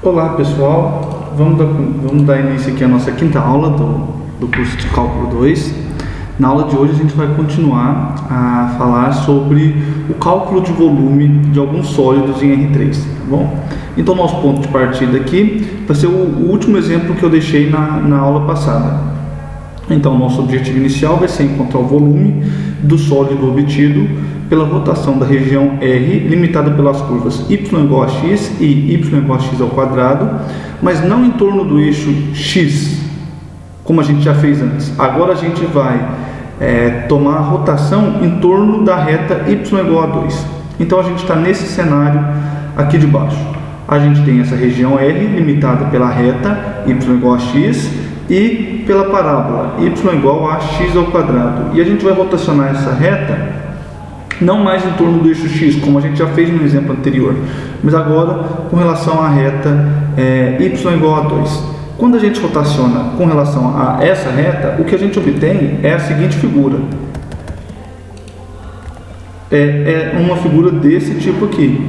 Olá pessoal, vamos dar início aqui à nossa quinta aula do curso de Cálculo 2. Na aula de hoje a gente vai continuar a falar sobre o cálculo de volume de alguns sólidos em R3, tá bom? Então nosso ponto de partida aqui vai ser o último exemplo que eu deixei na aula passada. Então nosso objetivo inicial vai ser encontrar o volume do sólido obtido pela rotação da região R, limitada pelas curvas y igual a x e y igual a x ao quadrado, mas não em torno do eixo x, como a gente já fez antes. Agora a gente vai tomar a rotação em torno da reta y igual a 2. Então a gente está nesse cenário aqui de baixo. A gente tem essa região R, limitada pela reta y igual a x e pela parábola y igual a x ao quadrado. E a gente vai rotacionar essa reta não mais em torno do eixo x, como a gente já fez no exemplo anterior, mas agora com relação à reta y igual a 2. Quando a gente rotaciona com relação a essa reta, o que a gente obtém é a seguinte figura. É uma figura desse tipo aqui.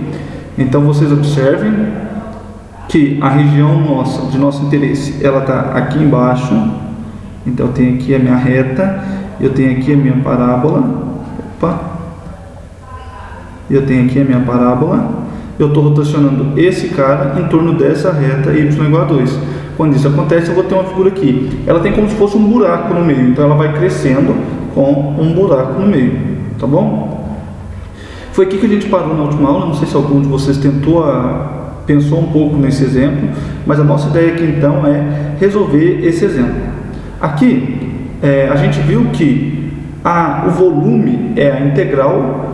Então vocês observem que a região de nosso interesse, ela está aqui embaixo. Então eu tenho aqui a minha reta, eu tenho aqui a minha parábola. Eu tenho aqui a minha parábola, eu estou rotacionando esse cara em torno dessa reta y igual a 2. Quando isso acontece, eu vou ter uma figura aqui. Ela tem como se fosse um buraco no meio, então ela vai crescendo com um buraco no meio, tá bom? Foi aqui que a gente parou na última aula. Não sei se algum de vocês pensou um pouco nesse exemplo, mas a nossa ideia aqui então é resolver esse exemplo. Aqui, a gente viu que o volume é a integral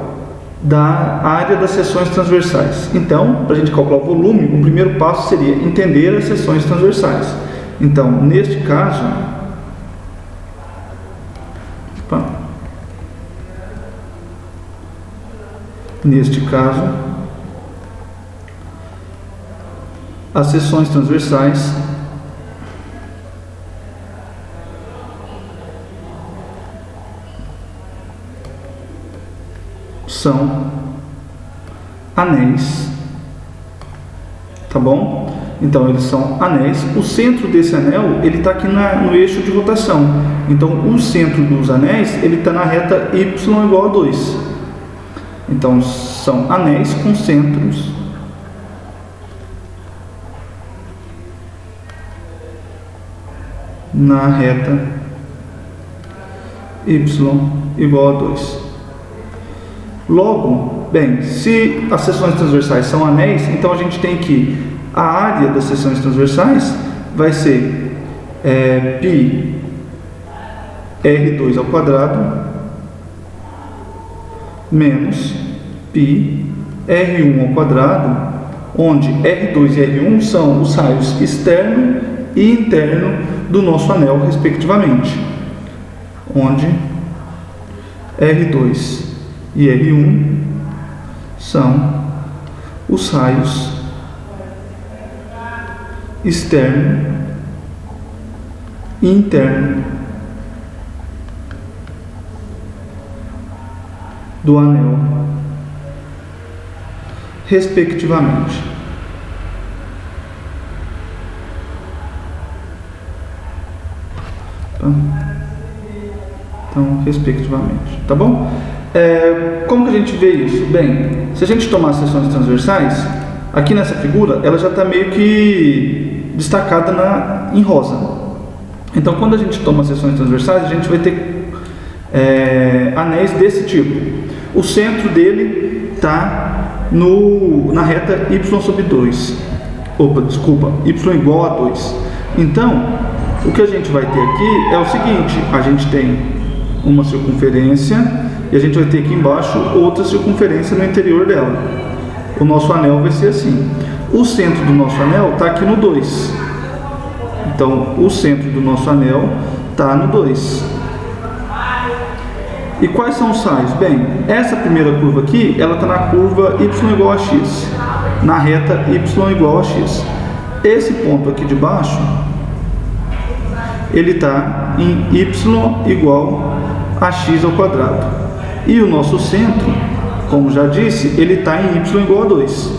da área das seções transversais. Então, para a gente calcular o volume, o primeiro passo seria entender as seções transversais. Então, neste caso, as seções transversais são anéis, tá bom? Então eles são anéis. O centro desse anel, ele está aqui no eixo de rotação. Então o centro dos anéis, ele está na reta y igual a 2. Então são anéis com centros na reta y igual a 2. Logo, bem, se as seções transversais são anéis, então a gente tem que a área das seções transversais vai ser π r2 ao quadrado menos π r1 ao quadrado, onde r2 e r1 são os raios externo e interno do nosso anel, respectivamente, onde r2 e R1 são os raios externo e interno do anel, respectivamente. Então, respectivamente, tá bom? Como que a gente vê isso? Bem, se a gente tomar as seções transversais, aqui nessa figura, ela já está meio que destacada em rosa. Então, quando a gente toma as seções transversais, a gente vai ter anéis desse tipo. O centro dele está na reta y sobre 2. Y igual a 2. Então, o que a gente vai ter aqui é o seguinte: a gente tem uma circunferência e a gente vai ter aqui embaixo outra circunferência no interior dela. O nosso anel vai ser assim. O centro do nosso anel está aqui no 2. Então, o centro do nosso anel está no 2. E quais são os raios? Bem, essa primeira curva aqui, ela está na curva y igual a x, na reta y igual a x. Esse ponto aqui de baixo, ele está em y igual a x ao quadrado. E o nosso centro, como já disse, ele está em y igual a 2.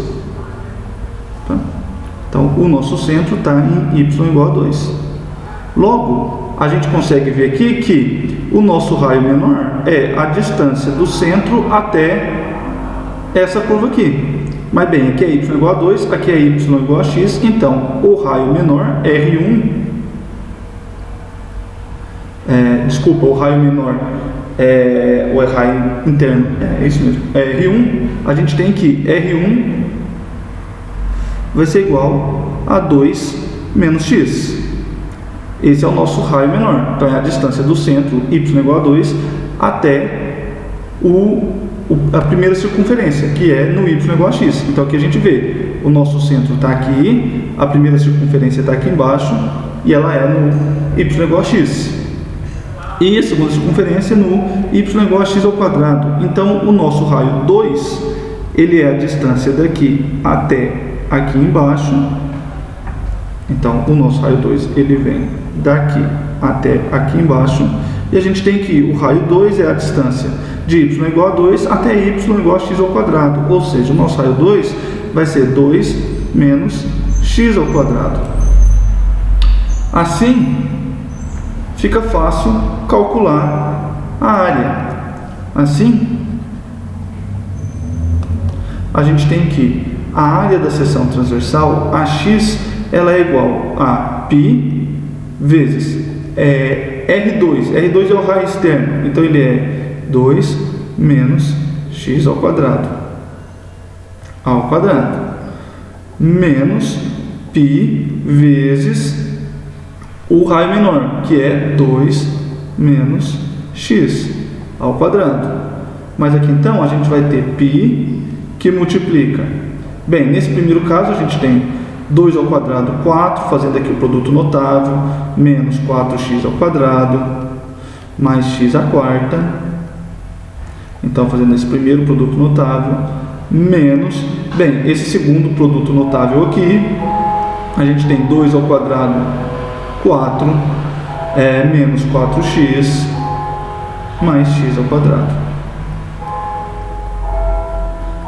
Tá? Então, o nosso centro está em y igual a 2. Logo, a gente consegue ver aqui que o nosso raio menor é a distância do centro até essa curva aqui. Mas bem, aqui é y igual a 2, aqui é y igual a x, então o raio menor, R1, o raio menor ou é raio interno, é isso mesmo, R1, a gente tem que R1 vai ser igual a 2 menos x. Esse é o nosso raio menor, então é a distância do centro, y igual a 2, até a primeira circunferência, que é no y igual a x. Então aqui a gente vê, o nosso centro está aqui, a primeira circunferência está aqui embaixo, e ela é no y igual a x. E a segunda circunferência no y igual a x ao quadrado. Então o nosso raio 2, ele é a distância daqui até aqui embaixo. Então o nosso raio 2, ele vem daqui até aqui embaixo. E a gente tem que o raio 2 é a distância de y igual a 2 até y igual a x ao quadrado. Ou seja, o nosso raio 2 vai ser 2 menos x ao quadrado. Assim, fica fácil calcular a área. Assim, a gente tem que a área da seção transversal, AX, ela é igual a π vezes R2. R2 é o raio externo, então ele é 2 menos x ao quadrado, menos π vezes o raio menor, que é 2 menos x ao quadrado. Mas aqui então a gente vai ter π que multiplica. Bem, nesse primeiro caso a gente tem 2 ao quadrado, 4, fazendo aqui o produto notável, menos 4x ao quadrado, mais x à quarta. Então, fazendo esse primeiro produto notável, menos, bem, esse segundo produto notável aqui, a gente tem 2 ao quadrado, 4, menos 4x, mais x ao quadrado.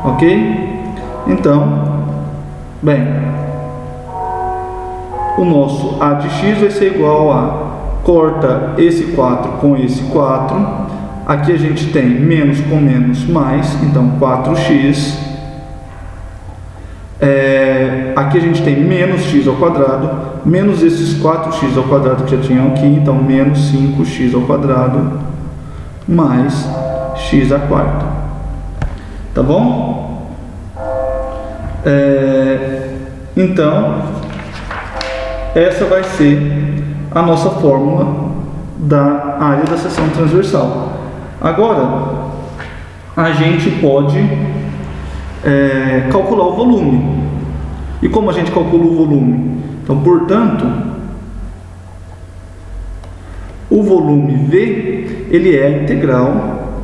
Ok? Então, bem, o nosso A de x vai ser igual a, corta esse 4 com esse 4, aqui a gente tem menos com menos mais, então 4x, aqui a gente tem menos x ao quadrado, menos esses 4x ao quadrado que já tinham aqui, então menos 5x ao quadrado, mais x à quarta, tá bom? Então, essa vai ser a nossa fórmula da área da seção transversal. Agora, a gente pode calcular o volume. E como a gente calcula o volume? Então, portanto, o volume V, ele é a integral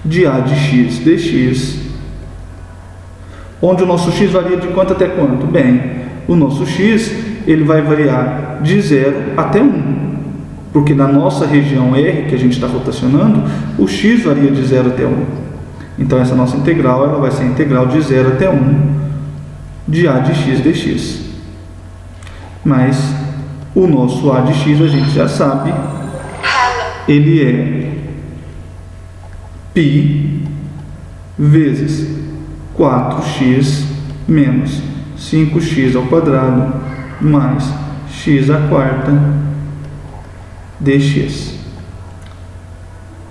de A de x dx, onde o nosso x varia de quanto até quanto? Bem, o nosso x, ele vai variar de 0 até 1, porque na nossa região R, que a gente está rotacionando, o x varia de 0 até 1. Então, essa nossa integral, ela vai ser a integral de 0 até 1 de A de x dx. Mas o nosso A de x, a gente já sabe, ele é π vezes 4x menos 5x ao quadrado mais x à quarta dx.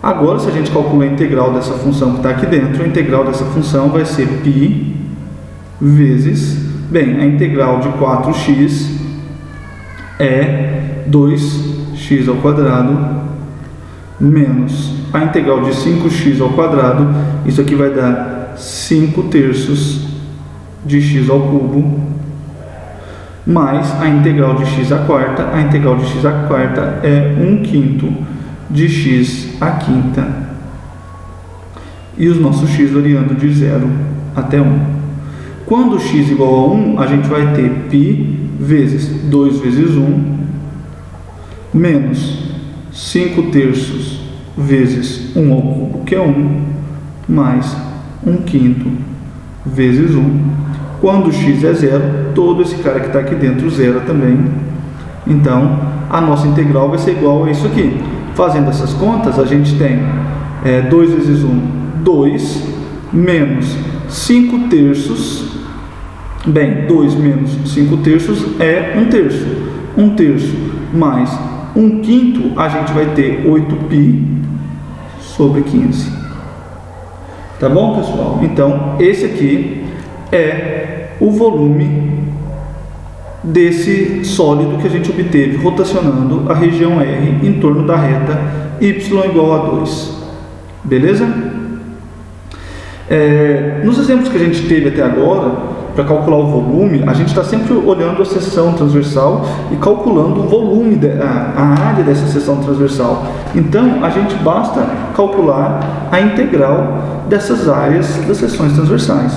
Agora, se a gente calcula a integral dessa função que está aqui dentro, a integral dessa função vai ser π vezes, bem, a integral de 4x é 2x ao quadrado menos a integral de 5x ao quadrado, isso aqui vai dar 5 terços de x ao cubo, mais a integral de x à quarta. A integral de x à quarta é 1/5 de x à quinta. E os nossos x variando de 0 até 1. Quando x igual a 1, a gente vai ter π vezes 2 vezes 1, menos 5 terços vezes 1 ao cubo, que é 1, mais 1/5 vezes 1, Quando x é zero, todo esse cara que está aqui dentro zera também. Então, a nossa integral vai ser igual a isso aqui. Fazendo essas contas, a gente tem 2 vezes 1, 2, menos 5 terços. Bem, 2 menos 5 terços é 1 terço. 1 terço mais 1 quinto, a gente vai ter 8π sobre 15. Tá bom, pessoal? Então, esse aqui é o volume desse sólido que a gente obteve rotacionando a região R em torno da reta y igual a 2. Beleza? Nos exemplos que a gente teve até agora, para calcular o volume, a gente está sempre olhando a seção transversal e calculando o volume, a área dessa seção transversal. Então, a gente basta calcular a integral dessas áreas das seções transversais.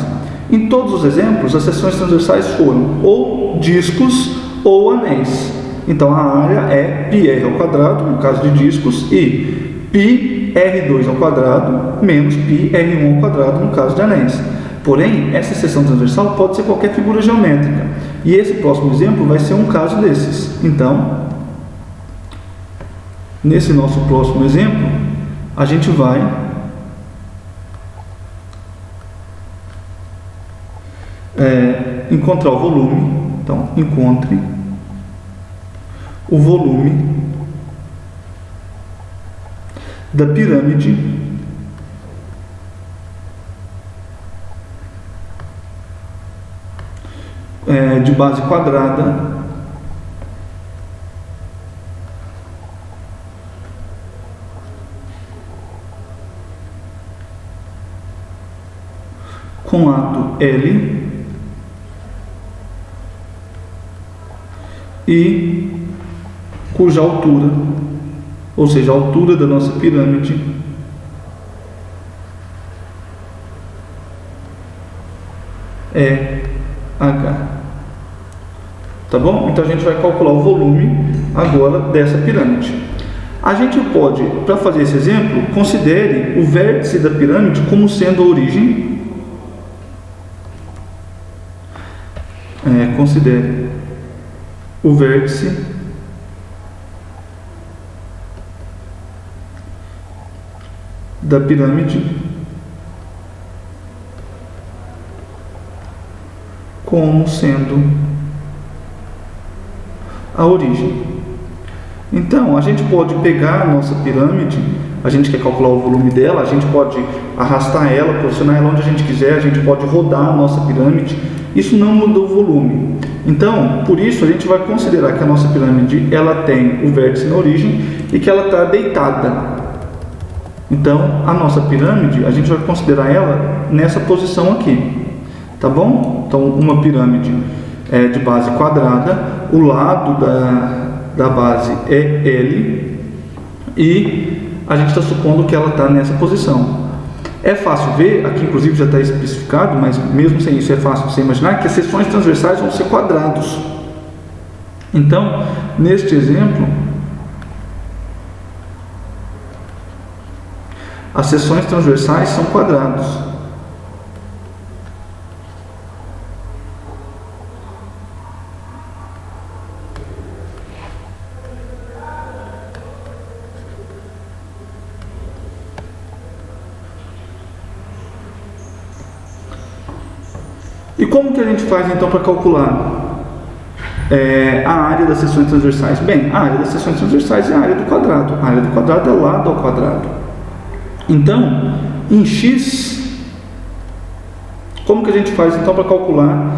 Em todos os exemplos, as seções transversais foram ou discos ou anéis. Então, a área é πr ao quadrado, no caso de discos, e πr2 ao quadrado menos πr1 ao quadrado, no caso de anéis. Porém, essa seção transversal pode ser qualquer figura geométrica. E esse próximo exemplo vai ser um caso desses. Então, nesse nosso próximo exemplo, a gente vai encontrar o volume. Então, encontre o volume da pirâmide de base quadrada com lado L e cuja altura, ou seja, a altura da nossa pirâmide é H. Tá bom? Então a gente vai calcular o volume agora dessa pirâmide. A gente pode, para fazer esse exemplo, considere o vértice da pirâmide como sendo a origem. Considere o vértice da pirâmide como sendo a origem. Então, a gente pode pegar a nossa pirâmide, a gente quer calcular o volume dela, a gente pode arrastar ela, posicionar ela onde a gente quiser, a gente pode rodar a nossa pirâmide. Isso não muda o volume. Então, por isso, a gente vai considerar que a nossa pirâmide ela tem o vértice na origem e que ela está deitada. Então, a nossa pirâmide, a gente vai considerar ela nessa posição aqui. Tá bom? Então, uma pirâmide de base quadrada, o lado da base é L e a gente está supondo que ela está nessa posição. É fácil ver, aqui inclusive já está especificado, mas mesmo sem isso é fácil você imaginar que as seções transversais vão ser quadrados. Então, neste exemplo, as seções transversais são quadrados. E como que a gente faz então para calcular a área das seções transversais? Bem, a área das seções transversais é a área do quadrado. A área do quadrado é lado ao quadrado. Então, em x, como que a gente faz então para calcular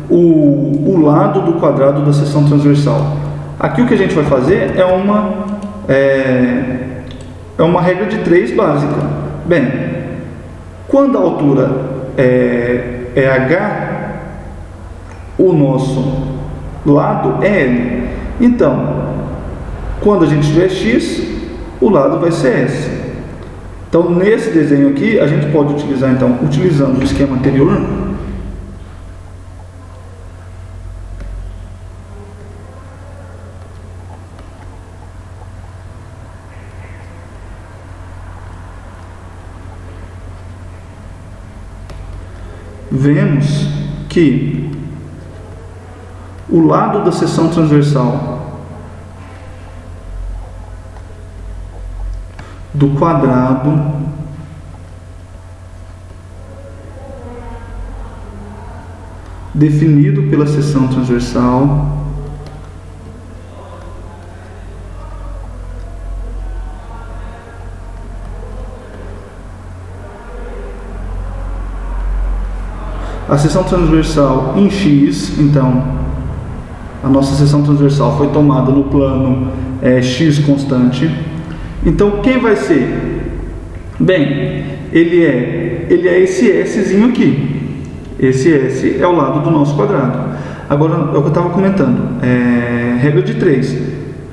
o lado do quadrado da seção transversal? Aqui o que a gente vai fazer é uma regra de 3 básica. Bem, quando a altura é h, o nosso lado é L. Então, quando a gente tiver x, o lado vai ser S. Então, nesse desenho aqui, a gente pode utilizar, então, utilizando o esquema anterior, vemos que o lado da seção transversal do quadrado definido pela seção transversal a seção transversal em X, então a nossa seção transversal foi tomada no plano X constante. Então quem vai ser? Bem, ele é esse Szinho aqui. Esse S é o lado do nosso quadrado. Agora, é o que eu estava comentando. Regra de 3.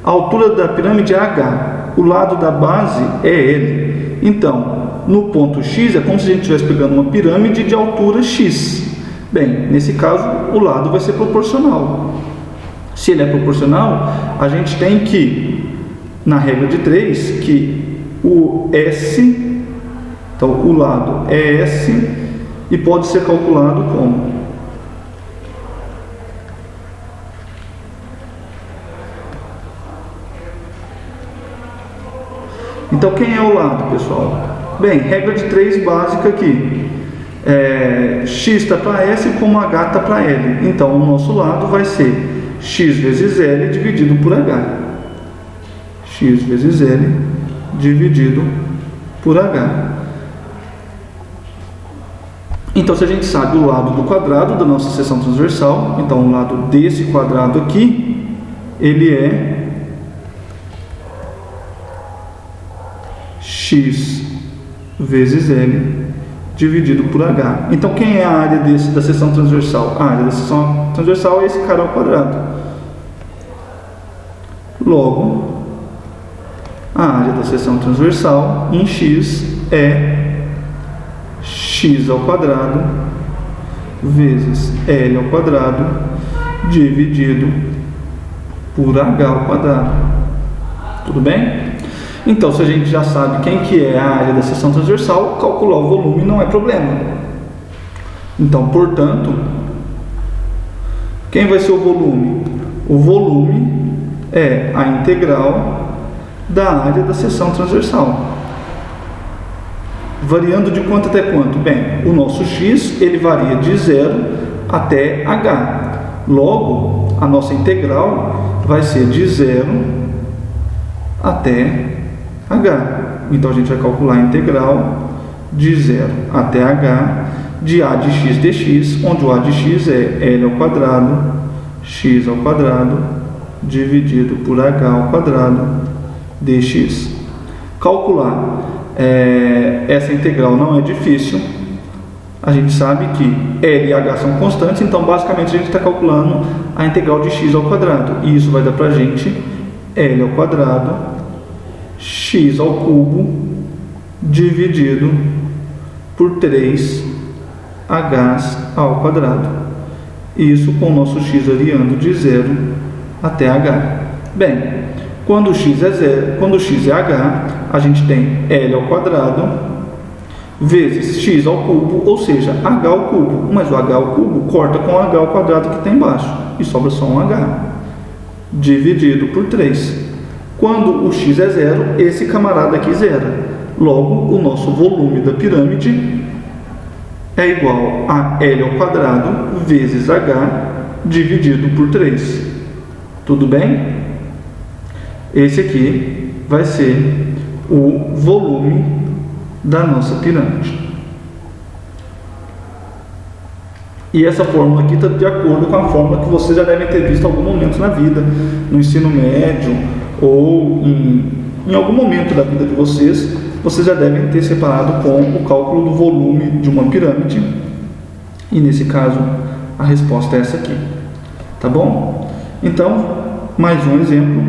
A altura da pirâmide é H. O lado da base é L. Então, no ponto X, é como se a gente estivesse pegando uma pirâmide de altura X. Bem, nesse caso, o lado vai ser proporcional. Se ele é proporcional, a gente tem que, na regra de 3, que o S, então o lado é S, e pode ser calculado como então quem é o lado, pessoal? Bem, regra de 3 básica aqui, X está para S como H está para L, então o nosso lado vai ser X vezes L dividido por H. X vezes L dividido por H. Então, se a gente sabe o lado do quadrado da nossa seção transversal, então o lado desse quadrado aqui, ele é X vezes L dividido por H. Então, quem é a área da seção transversal? A área da seção transversal é esse cara ao quadrado. Logo, a área da seção transversal em X é X ao quadrado vezes L ao quadrado dividido por H ao quadrado. Tudo bem? Então, se a gente já sabe quem que é a área da seção transversal, calcular o volume não é problema. Então, portanto, quem vai ser o volume? O volume é a integral da área da seção transversal. Variando de quanto até quanto? Bem, o nosso X, ele varia de 0 até H. Logo, a nossa integral vai ser de 0 até H. Então, a gente vai calcular a integral de 0 até H de A de x dx, onde o A de x é L ao quadrado, x ao quadrado, dividido por H ao quadrado dx. Calcular essa integral não é difícil. A gente sabe que L e H são constantes, então basicamente a gente está calculando a integral de x ao quadrado. E isso vai dar para a gente L ao quadrado, x ao cubo, dividido por 3 H's ao quadrado. Isso com o nosso x variando de 0 até H. Bem, quando x é H, a gente tem L ao quadrado vezes x ao cubo, ou seja, H ao cubo. Mas o H ao cubo corta com o H ao quadrado que está embaixo e sobra só um H, dividido por 3. Quando o x é 0, esse camarada aqui zera. Logo, o nosso volume da pirâmide é igual a L ao quadrado vezes H dividido por 3. Tudo bem? Esse aqui vai ser o volume da nossa pirâmide. E essa fórmula aqui está de acordo com a fórmula que vocês já devem ter visto em algum momento na vida, no ensino médio ou em algum momento da vida de vocês, vocês já devem ter separado com o cálculo do volume de uma pirâmide. E nesse caso, a resposta é essa aqui. Tá bom? Então, mais um exemplo.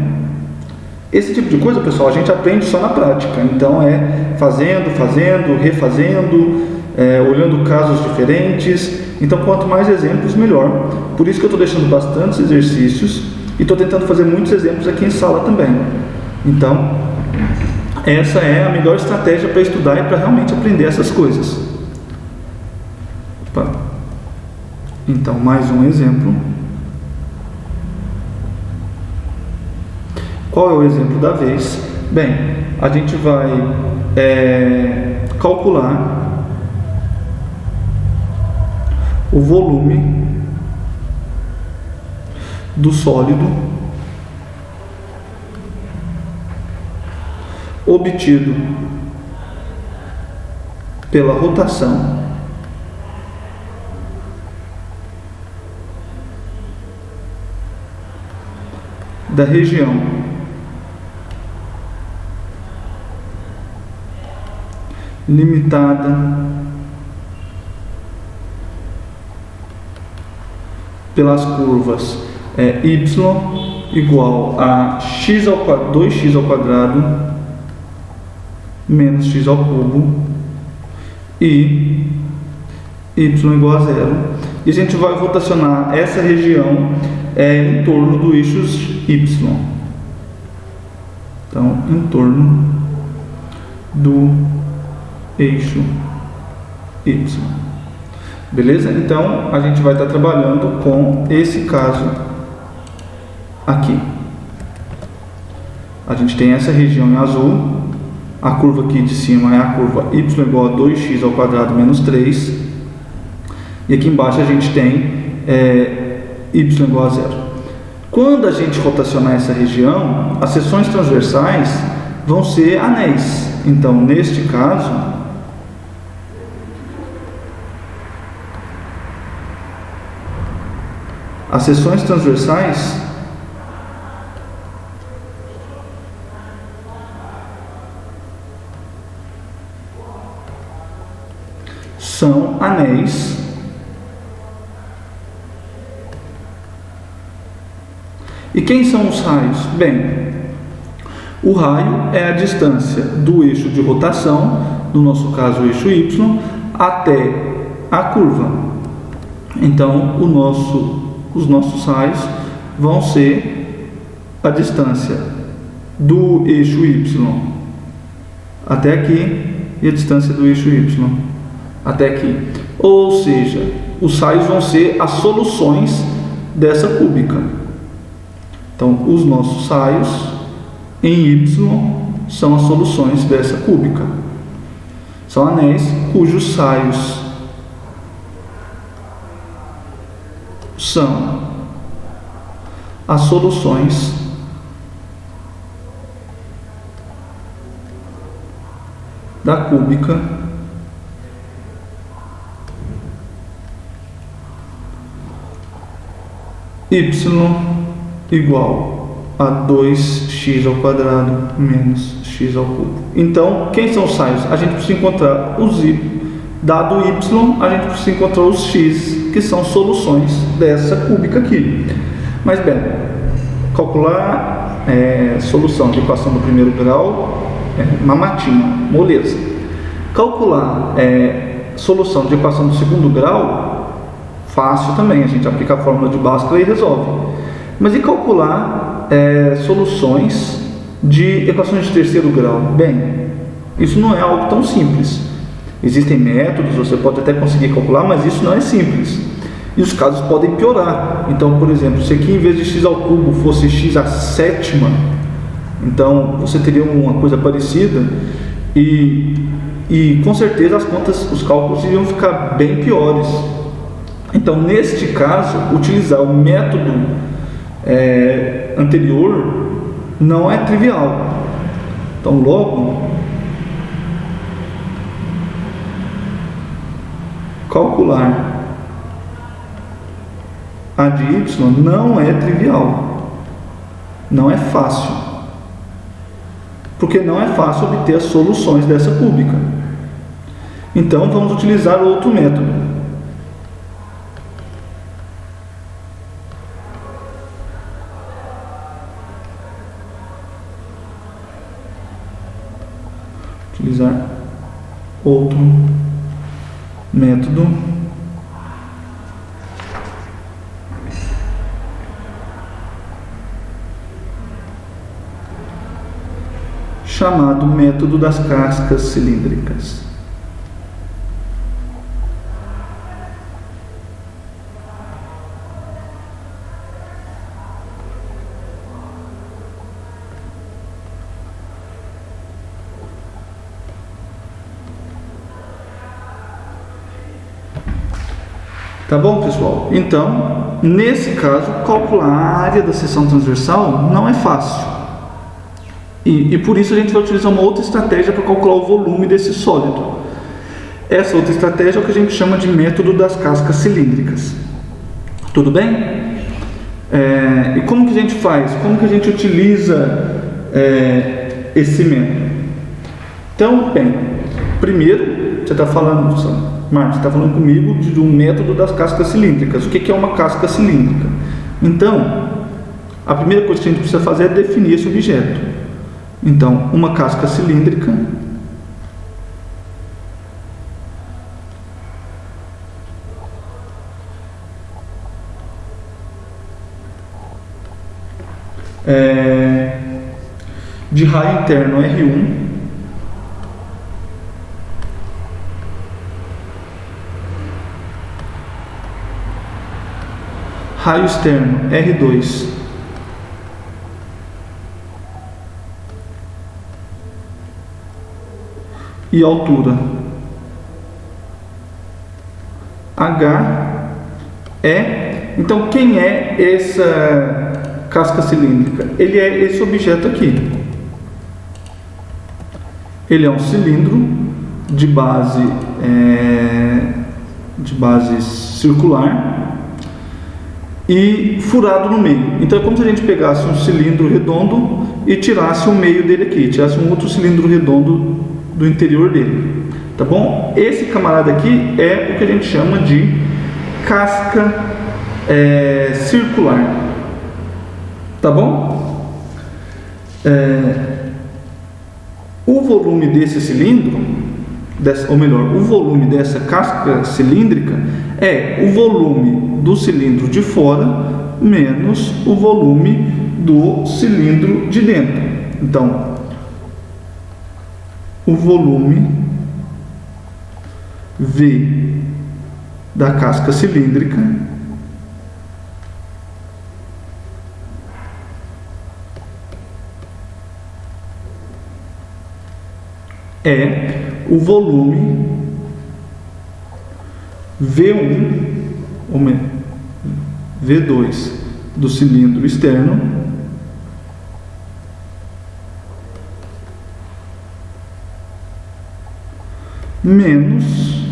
Esse tipo de coisa, pessoal, a gente aprende só na prática. Então, fazendo, refazendo, olhando casos diferentes. Então, quanto mais exemplos, melhor. Por isso que eu estou deixando bastantes exercícios e estou tentando fazer muitos exemplos aqui em sala também. Então, essa é a melhor estratégia para estudar e para realmente aprender essas coisas. Opa. Então, mais um exemplo. Qual é o exemplo da vez? Bem, a gente vai calcular o volume do sólido obtido pela rotação da região limitada pelas curvas y igual a 2x ao quadrado menos x ao cubo e y igual a zero. E a gente vai rotacionar essa região em torno do eixo y. Então, em torno do eixo y. Beleza? Então, a gente vai estar trabalhando com esse caso aqui. A gente tem essa região em azul. A curva aqui de cima é a curva y igual a 2x ao quadrado menos 3. E aqui embaixo a gente tem y igual a zero. Quando a gente rotacionar essa região, as seções transversais vão ser anéis. Então, neste caso, as seções transversais são anéis e quem são os raios? Bem, o raio é a distância do eixo de rotação, no nosso caso o eixo y, até a curva. Então, os nossos raios vão ser a distância do eixo y até aqui e a distância do eixo y até aqui. Ou seja, os raios vão ser as soluções dessa cúbica. Então, os nossos raios em y são as soluções dessa cúbica. São anéis cujos raios são as soluções da cúbica y igual a 2x ao quadrado menos x ao cubo. Então, quem são os raios? A gente precisa encontrar os y. Dado y, a gente precisa encontrar os x, que são soluções dessa cúbica aqui. Mas bem, calcular solução de equação do primeiro grau uma matinha, moleza. Calcular solução de equação do segundo grau, fácil também, a gente aplica a fórmula de Bhaskara e resolve. Mas e calcular soluções de equações de terceiro grau? Bem, isso não é algo tão simples. Existem métodos, você pode até conseguir calcular, mas isso não é simples. E os casos podem piorar. Então, por exemplo, se aqui em vez de x ao cubo fosse x à sétima, então você teria uma coisa parecida e com certeza as contas, os cálculos iriam ficar bem piores. Então, neste caso, utilizar o método anterior não é trivial. Então, logo, calcular a de y não é trivial, não é fácil, porque não é fácil obter as soluções dessa cúbica. Então, vamos utilizar outro método. Utilizar outro método chamado método das cascas cilíndricas. Tá bom, pessoal? Então, nesse caso, calcular a área da seção transversal não é fácil. E por isso a gente vai utilizar uma outra estratégia para calcular o volume desse sólido. Essa outra estratégia é o que a gente chama de método das cascas cilíndricas. Tudo bem? E como que a gente faz? Como que a gente utiliza esse método? Então, bem, primeiro, você está falando, Marcos, está falando comigo do método das cascas cilíndricas. O que é uma casca cilíndrica? Então, a primeira coisa que a gente precisa fazer é definir esse objeto. Então, uma casca cilíndrica de raio interno R1 raio externo R2 e altura H é. Então, quem é essa casca cilíndrica? Ele é esse objeto aqui. Ele é um cilindro de base circular e furado no meio. Então é como se a gente pegasse um cilindro redondo e tirasse o meio dele aqui, tirasse um outro cilindro redondo do interior dele. Tá bom? Esse camarada aqui é o que a gente chama de casca circular. Tá bom? O volume desse cilindro, o volume dessa casca cilíndrica é o volume do cilindro de fora menos o volume do cilindro de dentro. Então, o volume V da casca cilíndrica é o volume V1 ou V2 do cilindro externo menos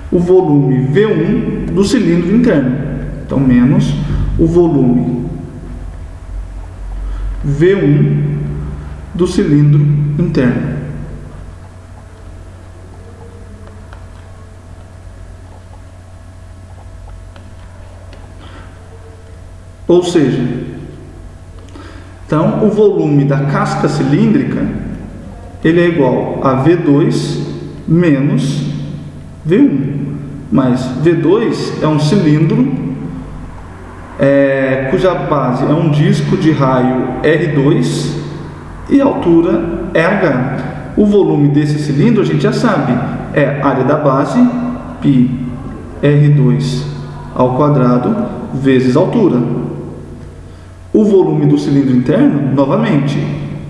o volume V1 do cilindro interno. Então, menos o volume V1 do cilindro interno. Ou seja, então o volume da casca cilíndrica ele é igual a V2 menos V1, mas V2 é um cilindro cuja base é um disco de raio R2 e a altura é H. O volume desse cilindro a gente já sabe, é a área da base, π R2 ao quadrado vezes a altura. O volume do cilindro interno, novamente,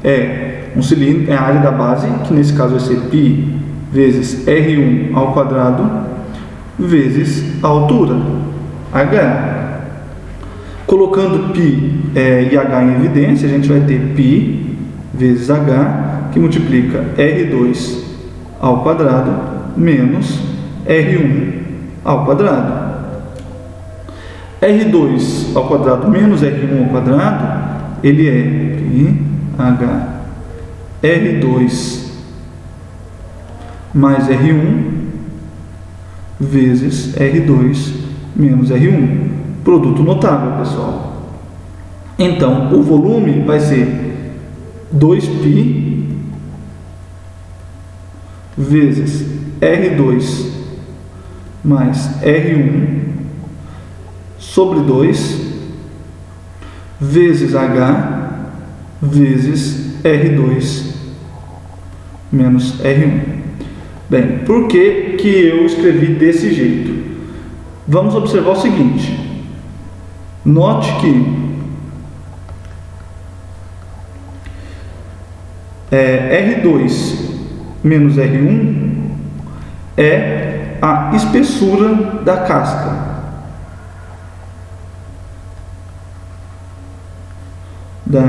é um cilindro, é a área da base, que nesse caso vai ser π vezes R1 ao quadrado vezes a altura, H. Colocando π e H em evidência, a gente vai ter π vezes H, que multiplica R2 ao quadrado menos R1 ao quadrado. R2 ao quadrado menos R1 ao quadrado, ele é πH R2 mais R1 vezes R2 menos R1. Produto notável, pessoal. Então, o volume vai ser 2π vezes R2 mais R1 sobre 2 vezes H vezes R2 menos R1. Bem, por que eu escrevi desse jeito? Vamos observar o seguinte. Note que R2 menos R1 é a espessura da casca. Da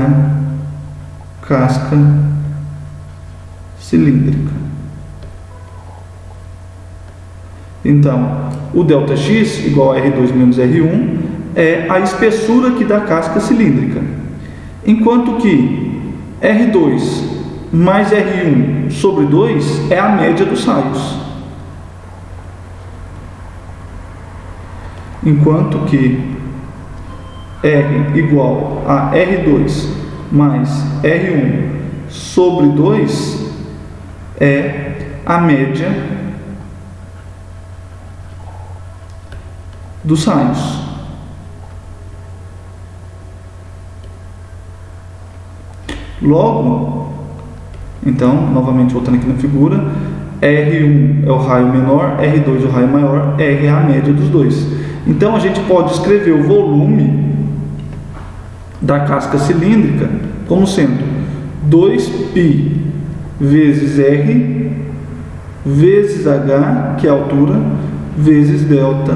casca cilíndrica. Então, o ΔX igual a R2 menos R1 é a espessura aqui da casca cilíndrica, enquanto que R2 mais R1 sobre 2 é a média dos raios. Enquanto que R igual a R2 mais R1 sobre 2 é a média dos raios. Logo, então, novamente voltando aqui na figura, R1 é o raio menor, R2 é o raio maior, R é a média dos dois. Então a gente pode escrever o volume da casca cilíndrica como sendo 2π vezes R vezes H, que é a altura, vezes delta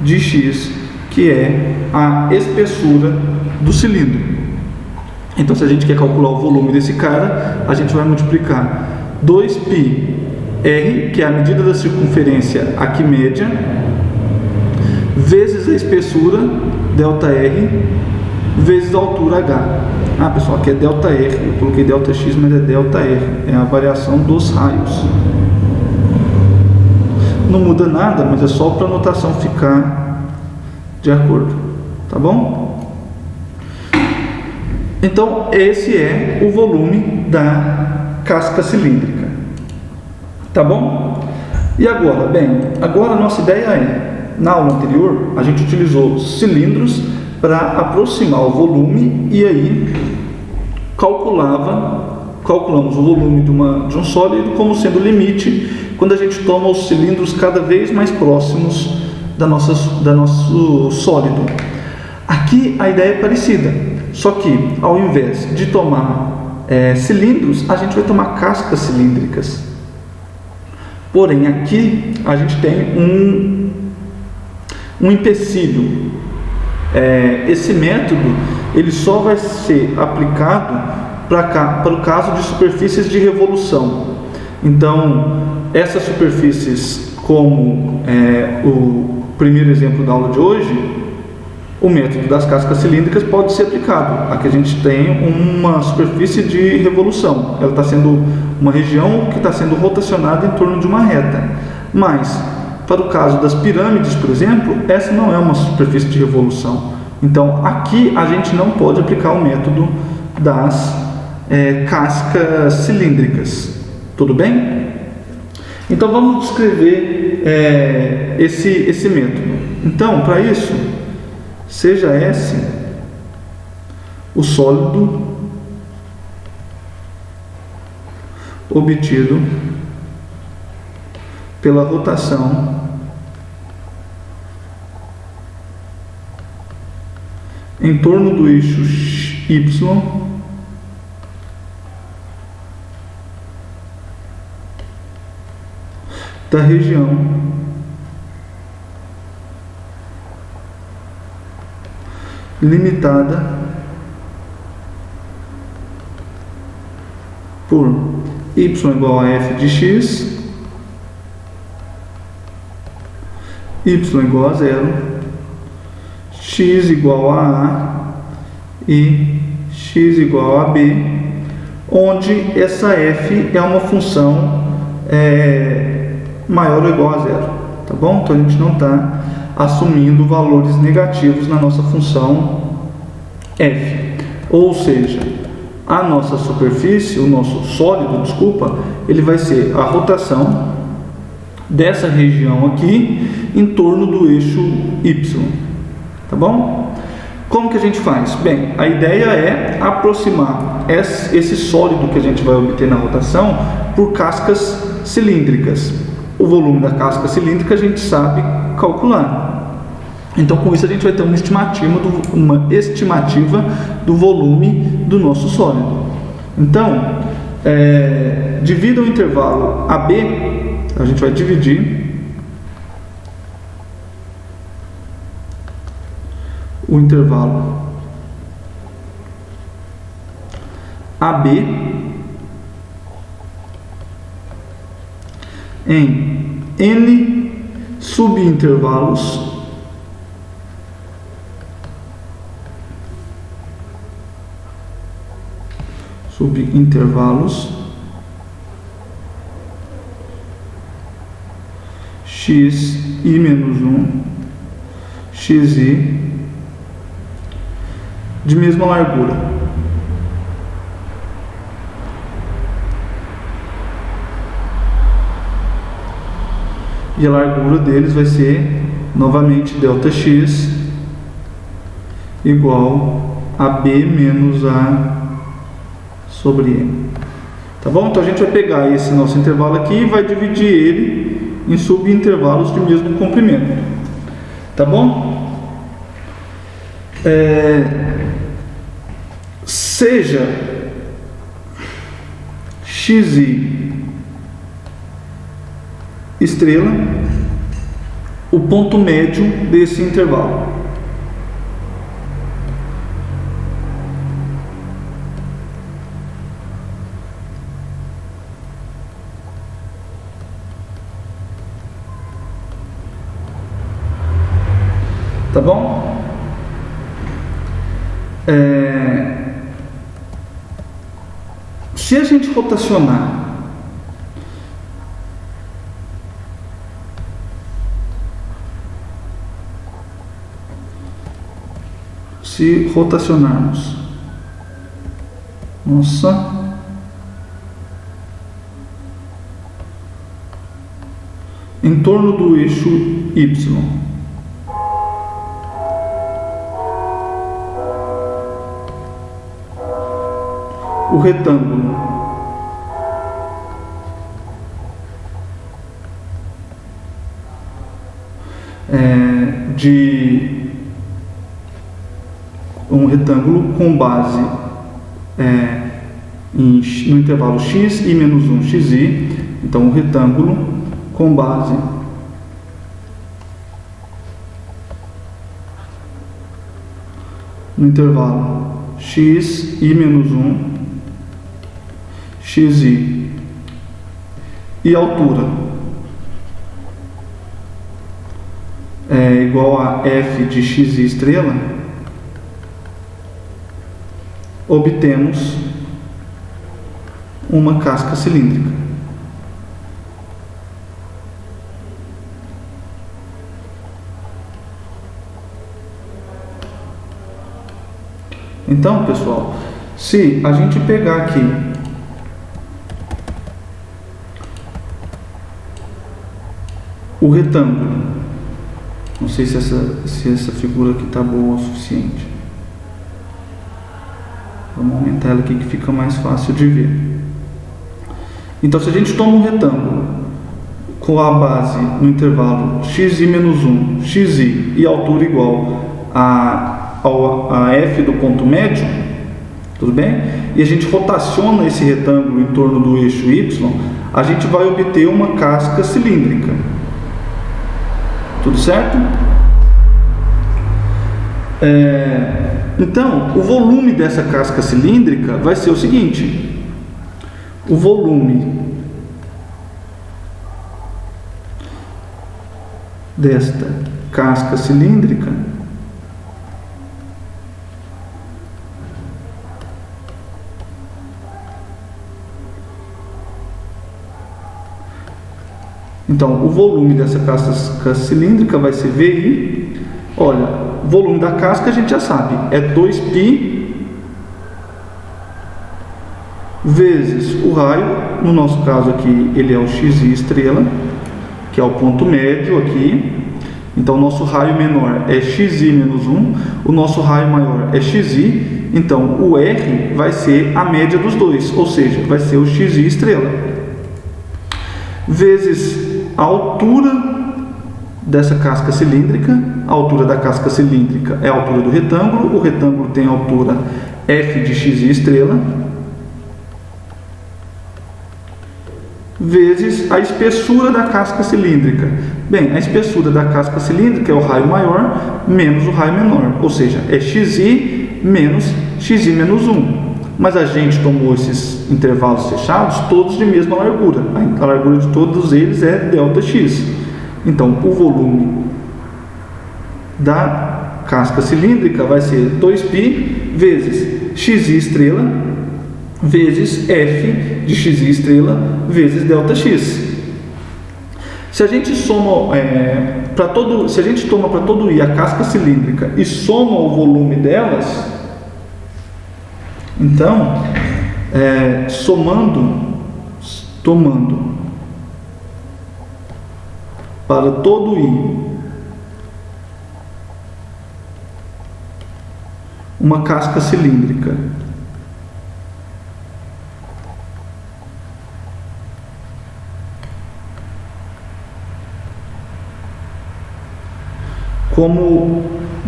de X, que é a espessura do cilindro. Então, se a gente quer calcular o volume desse cara, a gente vai multiplicar 2π R, que é a medida da circunferência aqui média, vezes a espessura, ΔR, vezes a altura H. Pessoal, aqui é ΔR, eu coloquei ΔX, mas é ΔR, é a variação dos raios. Não muda nada, mas é só para a notação ficar de acordo, tá bom? Então, esse é o volume da casca cilíndrica, tá bom? E agora? Bem, agora a nossa ideia é, na aula anterior, a gente utilizou cilindros para aproximar o volume e aí calculamos o volume de um sólido como sendo o limite quando a gente toma os cilindros cada vez mais próximos da nosso sólido. Aqui a ideia é parecida, só que ao invés de tomar cilindros, a gente vai tomar cascas cilíndricas. Porém, aqui a gente tem um empecilho. Esse método ele só vai ser aplicado para o caso de superfícies de revolução. Então, essas superfícies, como o primeiro exemplo da aula de hoje, o método das cascas cilíndricas pode ser aplicado. Aqui a gente tem uma superfície de revolução, ela está sendo uma região que está sendo rotacionada em torno de uma reta. Mas, para o caso das pirâmides, por exemplo, essa não é uma superfície de revolução. Então, aqui a gente não pode aplicar o método das cascas cilíndricas. Tudo bem? Então, vamos descrever esse método. Então, para isso, seja S o sólido obtido pela rotação em torno do eixo Y da região limitada por y igual a f de x, y igual a 0, x igual a e x igual a b, onde essa f é uma função maior ou igual a 0, tá bom? Então a gente não está assumindo valores negativos na nossa função f, ou seja, a nossa superfície, o nosso sólido, ele vai ser a rotação dessa região aqui em torno do eixo y, tá bom? Como que a gente faz? Bem, a ideia é aproximar esse sólido que a gente vai obter na rotação por cascas cilíndricas. O volume da casca cilíndrica a gente sabe calcular. Então, com isso a gente vai ter uma estimativa do volume do nosso sólido. Então, devido ao intervalo AB, a gente vai dividir o intervalo AB em N subintervalos x i menos 1 xi de mesma largura. E a largura deles vai ser novamente ΔX igual a B menos A sobre N. Tá bom? Então a gente vai pegar esse nosso intervalo aqui e vai dividir ele em subintervalos de mesmo comprimento. Tá bom? Seja xi estrela o ponto médio desse intervalo. Tá bom? Se a gente rotacionar rotacionarmos em torno do eixo Y, o retângulo de um retângulo com base no intervalo x e menos 1 xi. Então um retângulo com base no intervalo x e menos 1 xi e altura é igual a f de xi estrela, obtemos uma casca cilíndrica. Então, pessoal, se a gente pegar aqui o retângulo, não sei se essa figura aqui está boa o suficiente. Vamos aumentar ela aqui que fica mais fácil de ver. Então, se a gente toma um retângulo com a base no intervalo xi menos 1 xi e altura igual a f do ponto médio, tudo bem? E a gente rotaciona esse retângulo em torno do eixo y, a gente vai obter uma casca cilíndrica. Tudo certo? Então, o volume dessa casca cilíndrica vai ser o seguinte: o volume desta casca cilíndrica então, o volume dessa casca cilíndrica vai ser VI. Olha, o volume da casca a gente já sabe, é 2π vezes o raio, no nosso caso aqui ele é o xi estrela, que é o ponto médio aqui. Então, o nosso raio menor é xi menos 1, o nosso raio maior é xi, então o R vai ser a média dos dois, ou seja, vai ser o xi estrela, vezes a altura dessa casca cilíndrica. A altura da casca cilíndrica é a altura do retângulo, o retângulo tem a altura f de xi estrela, vezes a espessura da casca cilíndrica. Bem, a espessura da casca cilíndrica é o raio maior menos o raio menor, ou seja, é xi menos xi menos 1. Mas a gente tomou esses intervalos fechados todos de mesma largura. A largura de todos eles é ΔX. Então, o volume da casca cilíndrica vai ser 2π vezes xi' vezes f de xi' vezes ΔX. Se a gente soma se a gente toma para todo i a casca cilíndrica e soma o volume delas, então tomando para todo i uma casca cilíndrica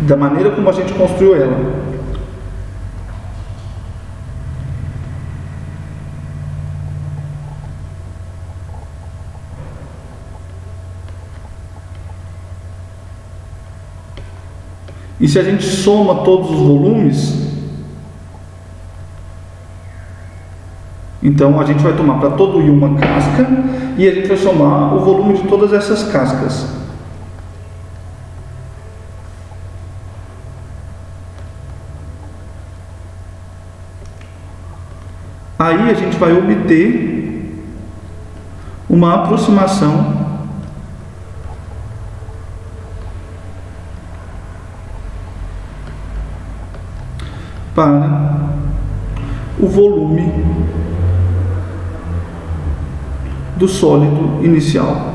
da maneira como a gente construiu ela. E se a gente soma todos os volumes, então a gente vai tomar para todo i uma casca e a gente vai somar o volume de todas essas cascas. Aí a gente vai obter uma aproximação para o volume do sólido inicial.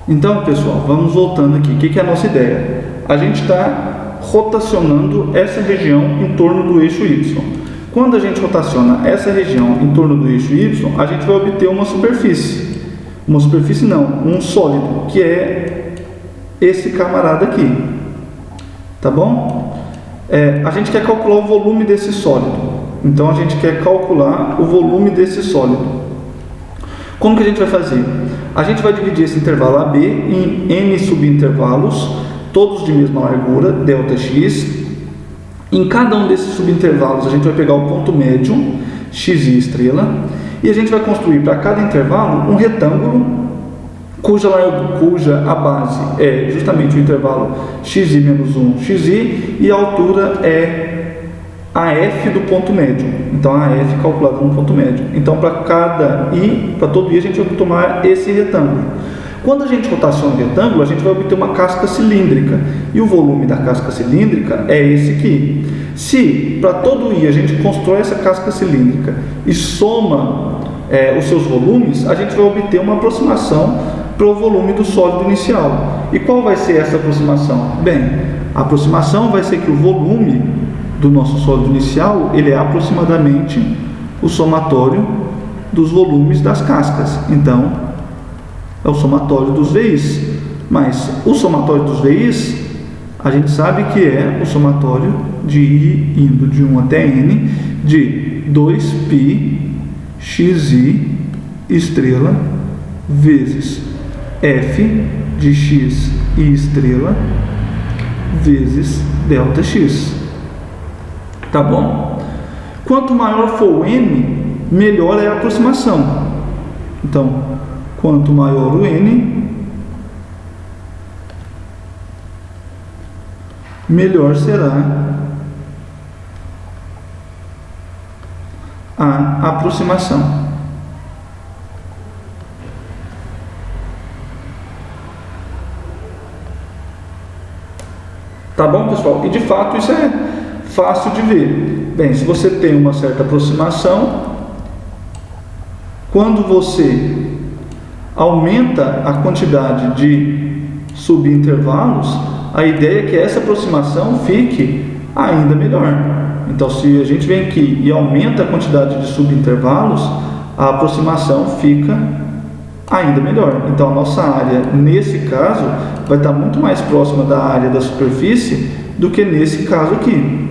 Então, pessoal, vamos voltando aqui. O que é a nossa ideia? A gente está rotacionando essa região em torno do eixo Y. Quando a gente rotaciona essa região em torno do eixo Y, a gente vai obter uma superfície. Uma superfície não, um sólido, que é esse camarada aqui. Tá bom? A gente quer calcular o volume desse sólido. Então, a gente quer calcular o volume desse sólido. Como que a gente vai fazer? A gente vai dividir esse intervalo AB em n subintervalos, todos de mesma largura, ΔX. Em cada um desses subintervalos, a gente vai pegar o ponto médio, xi', e a gente vai construir para cada intervalo um retângulo cuja a base é justamente o intervalo xi menos 1, xi, e a altura é a f do ponto médio. Então, a f calculada no ponto médio. Então, para todo i, a gente vai tomar esse retângulo. Quando a gente rotaciona o retângulo, a gente vai obter uma casca cilíndrica. E o volume da casca cilíndrica é esse aqui. Se para todo i a gente constrói essa casca cilíndrica e soma os seus volumes, a gente vai obter uma aproximação para o volume do sólido inicial. E qual vai ser essa aproximação? Bem, a aproximação vai ser que o volume do nosso sólido inicial, ele é aproximadamente o somatório dos volumes das cascas. Então, é o somatório dos VIs. Mas o somatório dos VIs, a gente sabe que é o somatório de I indo de 1 até N de 2π xi' vezes f de xi' vezes ΔX. Tá bom? Quanto maior for o n, melhor é a aproximação. Então, quanto maior o n, melhor será a aproximação. Tá bom, pessoal? E de fato isso é fácil de ver. Bem, se você tem uma certa aproximação, quando você aumenta a quantidade de subintervalos, a ideia é que essa aproximação fique ainda melhor. Então, se a gente vem aqui e aumenta a quantidade de subintervalos, a aproximação fica ainda melhor. Então, a nossa área, nesse caso, vai estar muito mais próxima da área da superfície do que nesse caso aqui.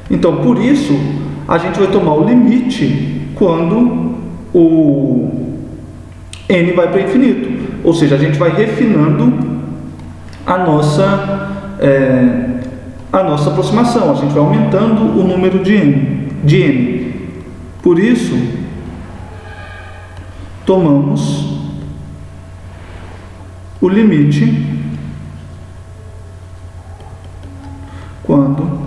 Então, por isso, a gente vai tomar o limite quando o n vai para infinito. Ou seja, a gente vai refinando a nossa aproximação. A gente vai aumentando o número de n. Por isso, tomamos o limite quando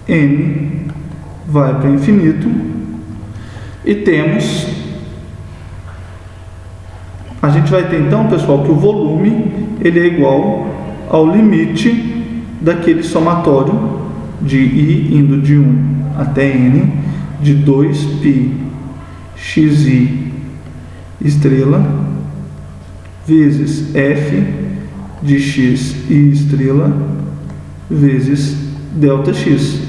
n vai para infinito e temos, a gente vai ter então, pessoal, que o volume ele é igual ao limite daquele somatório de i indo de 1 até n de 2π xi estrela vezes f de x i estrela vezes ΔX.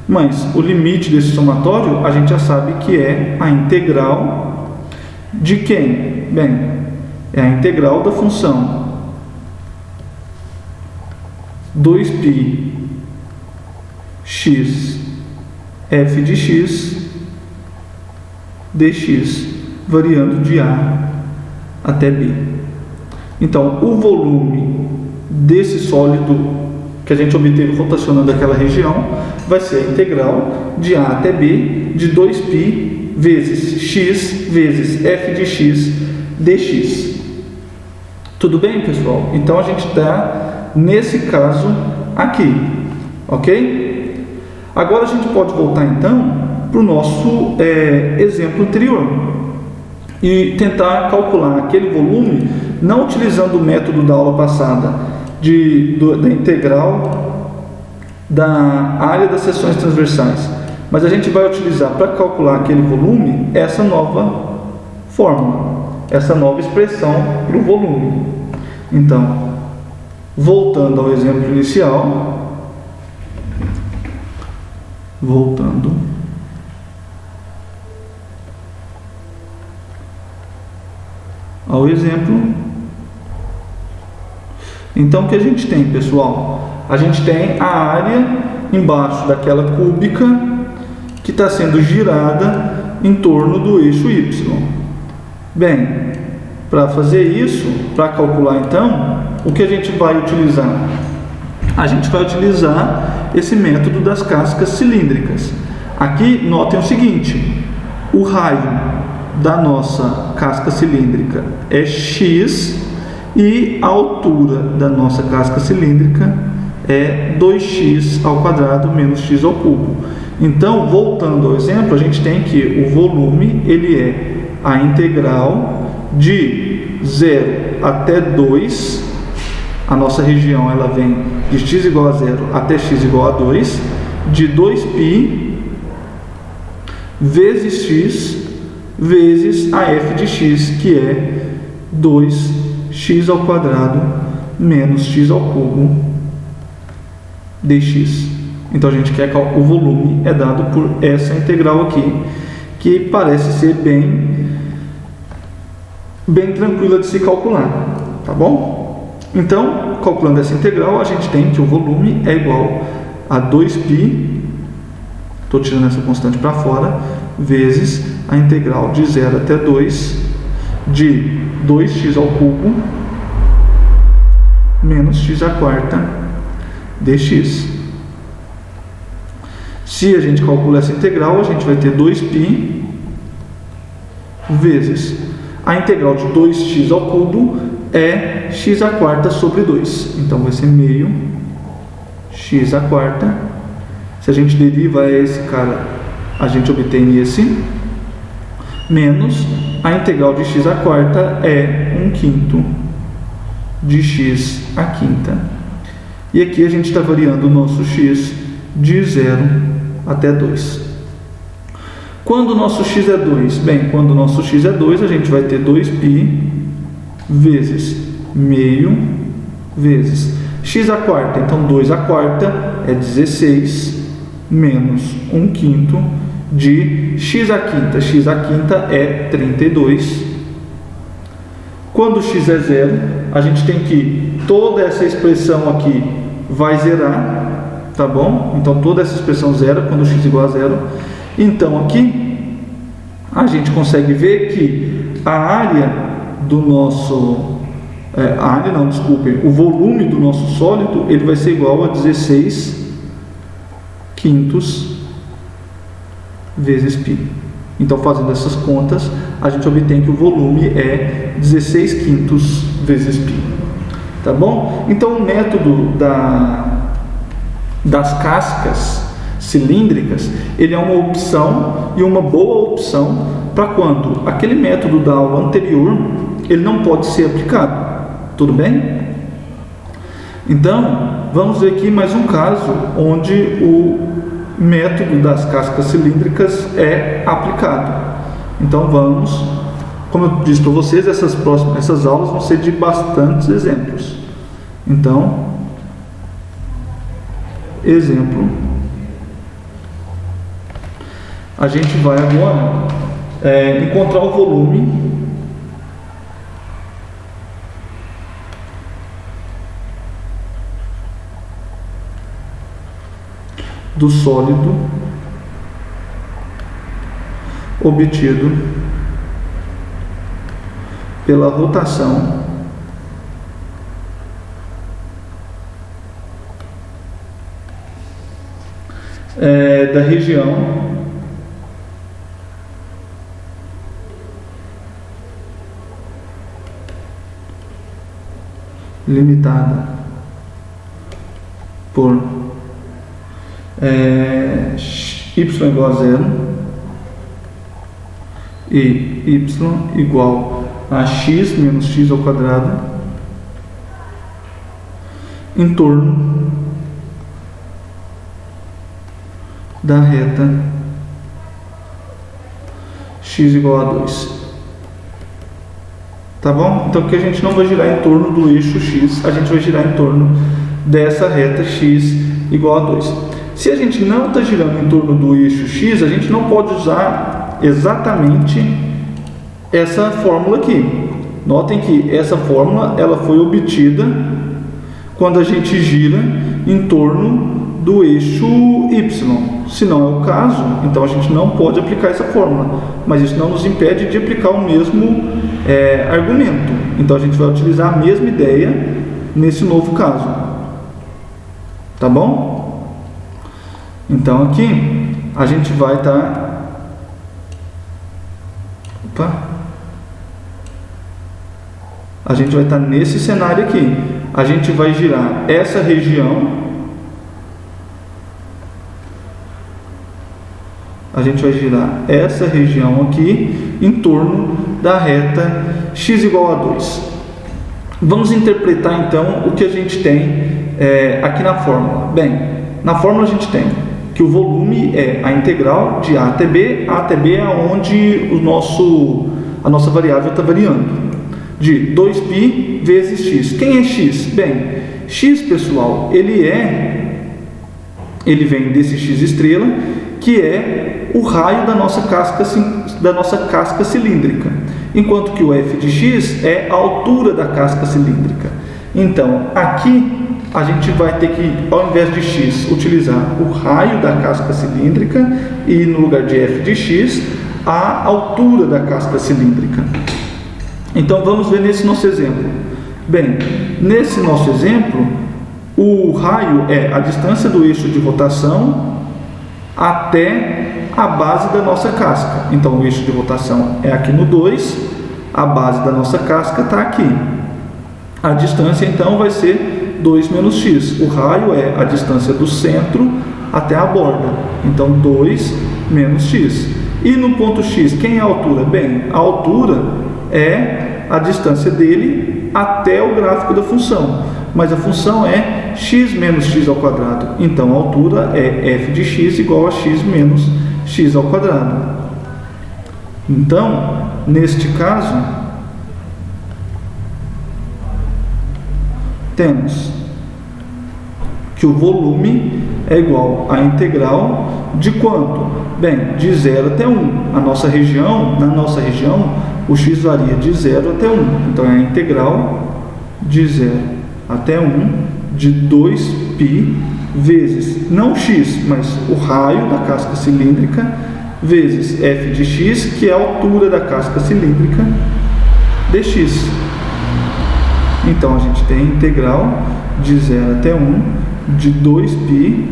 Mas o limite desse somatório a gente já sabe que é a integral de quem? Bem, é a integral da função 2π x f de x dx, variando de A até B. Então, o volume desse sólido que a gente obteve rotacionando aquela região vai ser a integral de A até B de 2π vezes x vezes f de x dx. Tudo bem, pessoal? Então, a gente está nesse caso aqui, ok? Agora, a gente pode voltar, então, para o nosso exemplo anterior e tentar calcular aquele volume, não utilizando o método da aula passada da integral da área das seções transversais, mas a gente vai utilizar para calcular aquele volume essa nova fórmula, essa nova expressão para o volume. Então, voltando ao exemplo inicial, então o que a gente tem, pessoal? A gente tem a área embaixo daquela cúbica que está sendo girada em torno do eixo Y. Bem, para fazer isso, para calcular então, o que a gente vai utilizar? A gente vai utilizar esse método das cascas cilíndricas. Aqui, notem o seguinte: o raio da nossa casca cilíndrica é x e a altura da nossa casca cilíndrica é 2x ao quadrado menos x ao cubo. Então, voltando ao exemplo, a gente tem que o volume ele é a integral de 0 até 2. A nossa região ela vem de x igual a 0 até x igual a 2, de 2π vezes x vezes a f de x, que é 2x ao quadrado menos x ao cubo dx. Então a gente quer que o volume é dado por essa integral aqui, que parece ser bem tranquila de se calcular, tá bom? Então, calculando essa integral, a gente tem que o volume é igual a 2π, estou tirando essa constante para fora, vezes a integral de 0 até 2 de 2x ao cubo menos x à quarta dx. Se a gente calcula essa integral, a gente vai ter 2π vezes a integral de 2x ao cubo é x à quarta sobre 2. Então vai ser meio x à quarta. Se a gente deriva esse cara, a gente obtém esse, menos a integral de x à quarta é 1/5 de x à quinta. E aqui a gente está variando o nosso x de 0 até 2. Quando o nosso x é 2? Bem, quando o nosso x é 2, a gente vai ter 2π vezes meio vezes x à quarta. Então, 2 à quarta é 16 menos 1/5 de x à quinta. X à quinta é 32. Quando x é 0, a gente tem que toda essa expressão aqui vai zerar, tá bom? Então toda essa expressão zera quando x igual a zero. Então aqui a gente consegue ver que a área do nosso... o volume do nosso sólido, ele vai ser igual a 16 quintos vezes π. Então, fazendo essas contas, a gente obtém que o volume é 16 quintos vezes π. Tá bom? Então, o método das cascas cilíndricas, ele é uma opção e uma boa opção para quando aquele método da aula anterior, ele não pode ser aplicado. Tudo bem? Então, vamos ver aqui mais um caso onde o método das cascas cilíndricas é aplicado. Então vamos, como eu disse para vocês, essas aulas vão ser de bastantes exemplos. Então, exemplo, a gente vai agora encontrar o volume do sólido obtido pela rotação da região limitada por y igual a zero e y igual a x menos x ao quadrado em torno da reta x igual a 2. Tá bom? Então aqui a gente não vai girar em torno do eixo x, a gente vai girar em torno dessa reta x igual a 2. Se a gente não está girando em torno do eixo x, a gente não pode usar exatamente essa fórmula aqui. Notem que essa fórmula ela foi obtida quando a gente gira em torno do eixo y. Se não é o caso, então a gente não pode aplicar essa fórmula. Mas isso não nos impede de aplicar o mesmo argumento. Então a gente vai utilizar a mesma ideia nesse novo caso. Tá bom? Então aqui a gente vai estar nesse cenário aqui. A gente vai girar essa região, aqui em torno da reta x igual a 2. Vamos interpretar então o que a gente tem aqui na fórmula. Bem, na fórmula a gente tem que o volume é a integral de A até B. A até B é onde a nossa variável está variando. De 2π vezes x. Quem é x? Bem, x, pessoal, ele vem desse x estrela, que é o raio da nossa casca cilíndrica. Enquanto que o f de x é a altura da casca cilíndrica. Então, aqui a gente vai ter que, ao invés de x, utilizar o raio da casca cilíndrica e no lugar de f de x, a altura da casca cilíndrica. Então vamos ver nesse nosso exemplo. Bem, nesse nosso exemplo, o raio é a distância do eixo de rotação até a base da nossa casca. Então o eixo de rotação é aqui no 2, a base da nossa casca está aqui. A distância então vai ser 2 menos x. O raio é a distância do centro até a borda. Então 2 menos x. E no ponto x, quem é a altura? Bem, a altura é a distância dele até o gráfico da função. Mas a função é x menos x ao quadrado. Então a altura é f de x igual a x menos x ao quadrado. Então, neste caso, temos que o volume é igual à integral de quanto? Bem, de 0 até 1. Na nossa região, o x varia de 0 até 1. Então é a integral de 0 até 1 de 2π π vezes, não x, mas o raio da casca cilíndrica, vezes f de x, que é a altura da casca cilíndrica, dx. Então, a gente tem a integral de 0 até 1 de 2π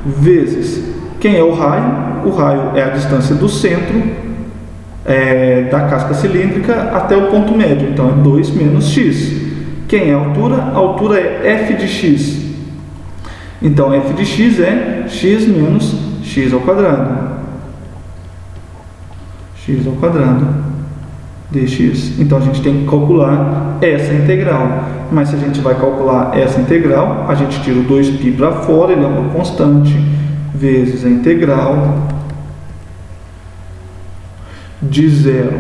vezes, quem é o raio? O raio é a distância do centro da casca cilíndrica até o ponto médio, então é 2 menos x. Quem é a altura? A altura é f de x. Então, f de x é x menos x ao quadrado. X ao quadrado dx. Então, a gente tem que calcular essa integral. Mas se a gente vai calcular essa integral, a gente tira o 2π para fora, ele é uma constante, vezes a integral de 0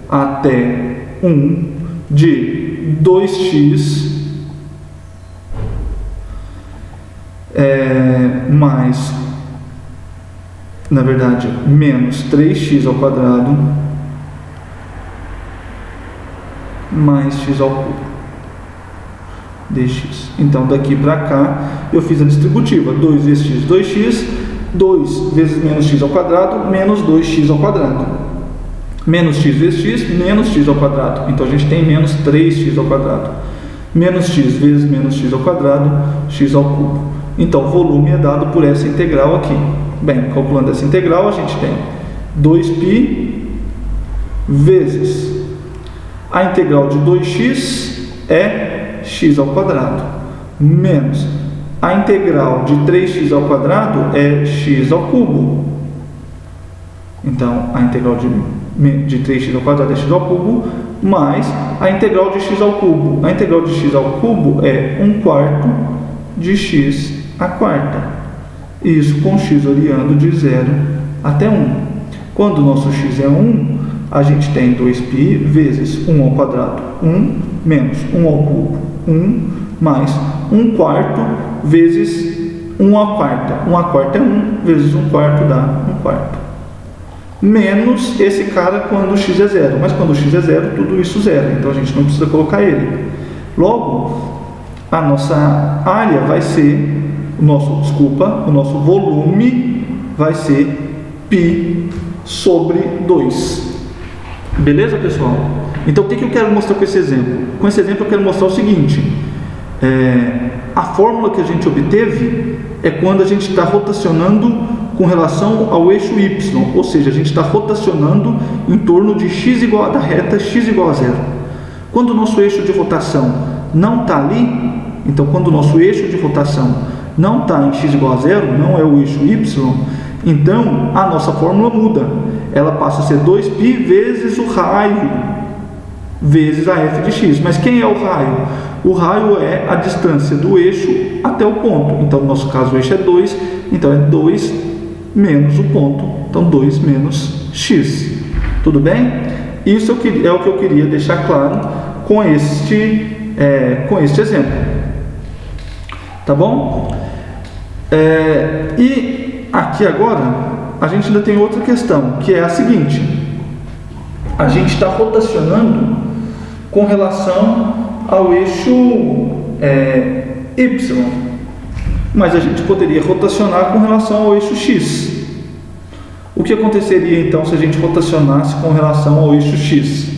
até 1 de 2x mais, na verdade, menos 3x ao quadrado mais x ao cubo dx. Então, daqui para cá, eu fiz a distributiva, 2 vezes x, 2x, 2 vezes menos x ao quadrado, menos 2x ao quadrado. Menos x vezes x, menos x ao quadrado. Então, a gente tem menos 3x ao quadrado. Menos x vezes menos x ao quadrado, x ao cubo. Então, o volume é dado por essa integral aqui. Bem, calculando essa integral, a gente tem 2π vezes a integral de 2x é x ao quadrado, menos a integral de 3x ao quadrado é x ao cubo. Então, a integral de 3x ao quadrado é x ao cubo, mais a integral de x ao cubo. A integral de x ao cubo é 1/4 de x à quarta. Isso com x variando de 0 até 1. Quando o nosso x é 1, a gente tem 2π vezes 1 ao quadrado, 1, menos 1 ao cubo, 1, mais 1/4 vezes 1 à quarta. 1 à quarta é 1, vezes 1/4 dá 1/4. Menos esse cara quando o x é 0. Mas quando o x é 0, tudo isso zero. Então, a gente não precisa colocar ele. Logo, a nossa área vai ser, o nosso volume vai ser π sobre 2. Beleza, pessoal? Então, o que eu quero mostrar com esse exemplo? Com esse exemplo, eu quero mostrar o seguinte. A fórmula que a gente obteve é quando a gente está rotacionando com relação ao eixo y, ou seja, a gente está rotacionando em torno de x igual da reta x igual a 0. Quando o nosso eixo de rotação não está ali, então quando o nosso eixo de rotação não está em x igual a 0, não é o eixo y, então a nossa fórmula muda. Ela passa a ser 2π vezes o raio, vezes a f de x. Mas quem é o raio? O raio é a distância do eixo até o ponto. Então, no nosso caso, o eixo é 2, então é 2 menos o ponto. Então, 2 menos x. Tudo bem? Isso é o que eu queria deixar claro com este exemplo. Tá bom? E aqui agora, a gente ainda tem outra questão, que é a seguinte. A gente está rotacionando com relação ao eixo y, mas a gente poderia rotacionar com relação ao eixo x. O que aconteceria então se a gente rotacionasse com relação ao eixo x?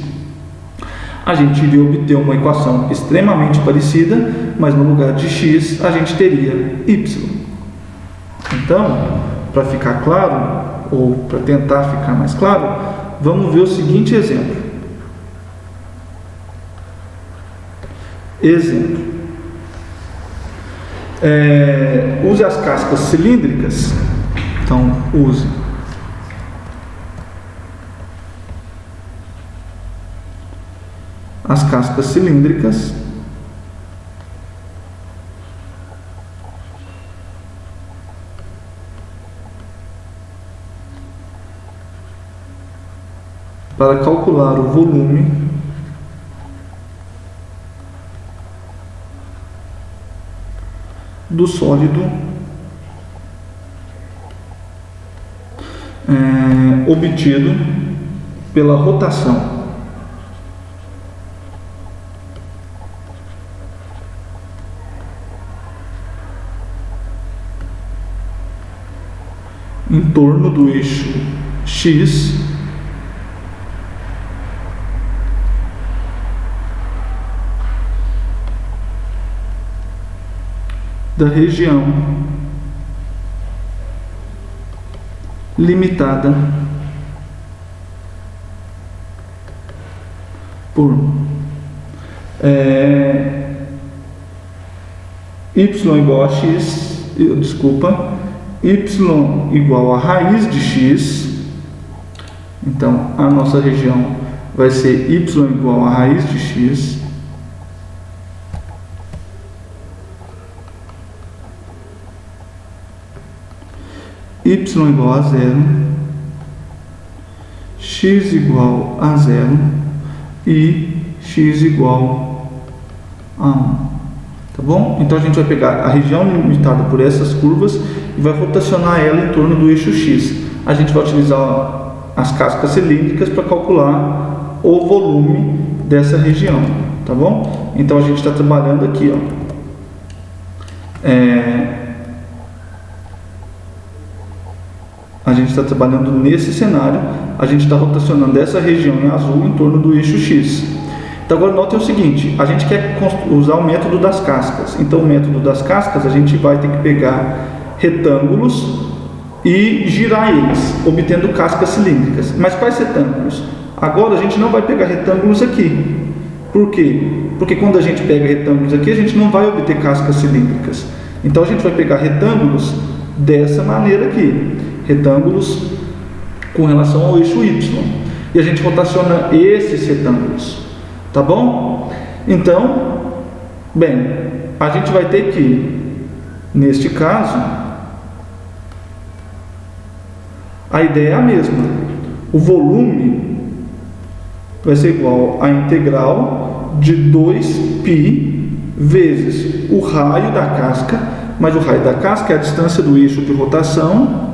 A gente iria obter uma equação extremamente parecida, mas no lugar de x a gente teria y. Então, para ficar claro, ou para tentar ficar mais claro, vamos ver o seguinte exemplo. Use as cascas cilíndricas. Então, use as cascas cilíndricas para calcular o volume do sólido obtido pela rotação torno do eixo X da região limitada por y igual a x, y igual a raiz de x. Então a nossa região vai ser y igual a raiz de x, y igual a 0, x igual a 0 e x igual a 1. Tá bom? Então a gente vai pegar a região limitada por essas curvas e vai rotacionar ela em torno do eixo x. A gente vai utilizar as cascas cilíndricas para calcular o volume dessa região. Tá bom? Então a gente está trabalhando aqui, ó. A gente está trabalhando nesse cenário, a gente está rotacionando essa região em azul em torno do eixo X. Então agora notem o seguinte, a gente quer usar o método das cascas. Então o método das cascas, a gente vai ter que pegar retângulos e girar eles, obtendo cascas cilíndricas. Mas quais retângulos? Agora a gente não vai pegar retângulos aqui. Por quê? Porque quando a gente pega retângulos aqui, a gente não vai obter cascas cilíndricas. Então a gente vai pegar retângulos dessa maneira aqui. Retângulos com relação ao eixo Y. E a gente rotaciona esses retângulos. Tá bom? Então, bem, a gente vai ter que, neste caso, a ideia é a mesma. O volume vai ser igual à integral de 2π vezes o raio da casca, mas o raio da casca é a distância do eixo de rotação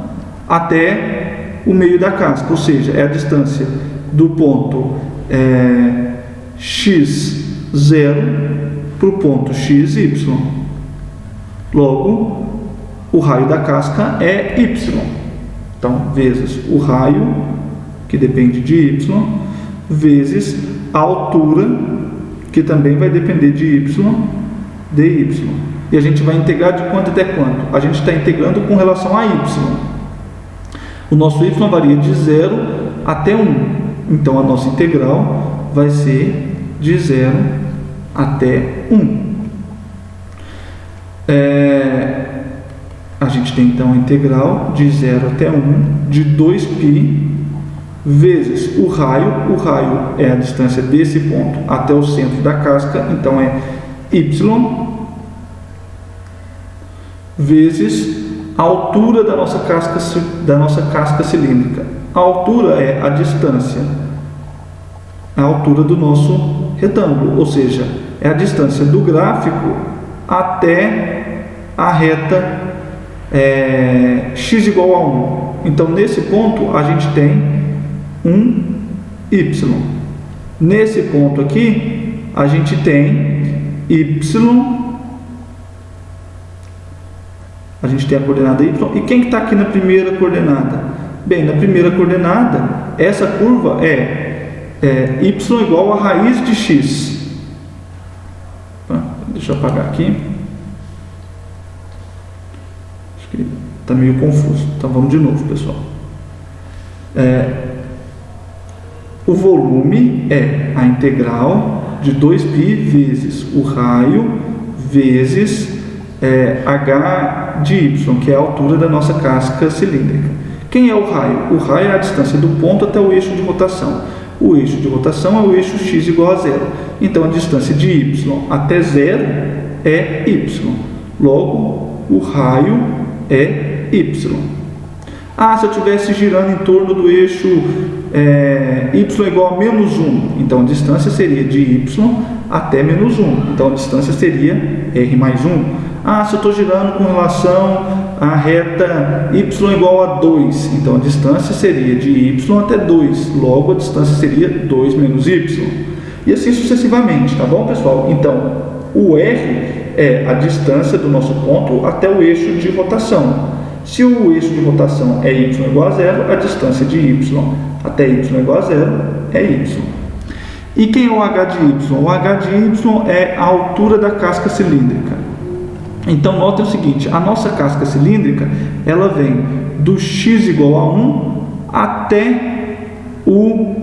até o meio da casca, ou seja, é a distância do ponto x0 para o ponto xy. Logo, o raio da casca é y. Então, vezes o raio, que depende de y, vezes a altura, que também vai depender de y, dy. E a gente vai integrar de quanto até quanto? A gente está integrando com relação a y. O nosso y varia de 0 até 1. Então, a nossa integral vai ser de 0 até 1. A gente tem, então, a integral de 0 até 1 de 2π vezes o raio. O raio é a distância desse ponto até o centro da casca. Então, é y vezes a altura da nossa casca cilíndrica. A altura é a distância, a altura do nosso retângulo, ou seja, é a distância do gráfico até a reta x igual a 1. Então, nesse ponto, a gente tem um y. Nesse ponto aqui, a gente tem y. A gente tem a coordenada y. E quem está aqui na primeira coordenada? Bem, na primeira coordenada, essa curva é y igual a raiz de x. Deixa eu apagar aqui. Acho que está meio confuso. Então vamos de novo, pessoal. O volume é a integral de 2π vezes o raio vezes h de y, que é a altura da nossa casca cilíndrica. Quem é o raio? O raio é a distância do ponto até o eixo de rotação. O eixo de rotação é o eixo x igual a 0. Então, a distância de y até 0 é y. Logo, o raio é y. Se eu estivesse girando em torno do eixo y igual a menos 1, então a distância seria de y até menos 1. Então, a distância seria r mais 1. Se eu estou girando com relação à reta y igual a 2, então a distância seria de y até 2. Logo, a distância seria 2 menos y. E assim sucessivamente, tá bom, pessoal? Então, o r é a distância do nosso ponto até o eixo de rotação. Se o eixo de rotação é y igual a zero, a distância de y até y igual a zero é y. E quem é o h de y? O h de y é a altura da casca cilíndrica. Então, notem o seguinte, a nossa casca cilíndrica, ela vem do x igual a 1 até o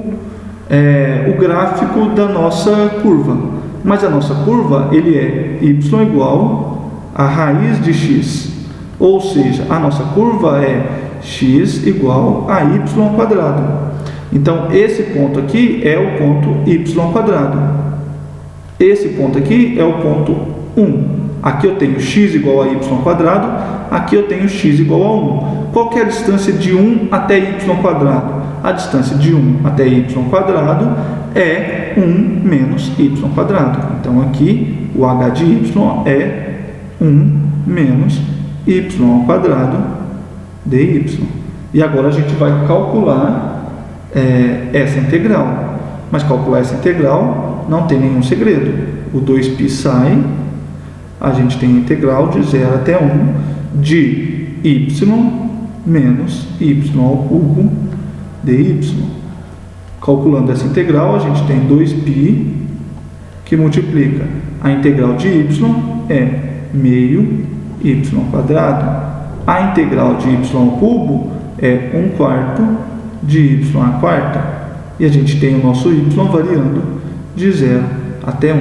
gráfico da nossa curva. Mas a nossa curva, ele é y igual a raiz de x. Ou seja, a nossa curva é x igual a y ao quadrado. Então, esse ponto aqui é o ponto y ao quadrado. Esse ponto aqui é o ponto 1. Aqui eu tenho x igual a y ao quadrado, aqui eu tenho x igual a 1. Qual que é a distância de 1 até y ao quadrado? A distância de 1 até y ao quadrado é 1 menos y ao quadrado. Então, aqui o h de y é 1 menos y ao quadrado dy. E agora a gente vai calcular essa integral. Mas calcular essa integral não tem nenhum segredo. O 2π sai, a gente tem a integral de 0 até 1 de y menos y ao cubo dy. Calculando essa integral, a gente tem 2π que multiplica a integral de y é meio y ao quadrado. A integral de y ao cubo é 1/4 de y à quarta. E a gente tem o nosso y variando de 0 até 1.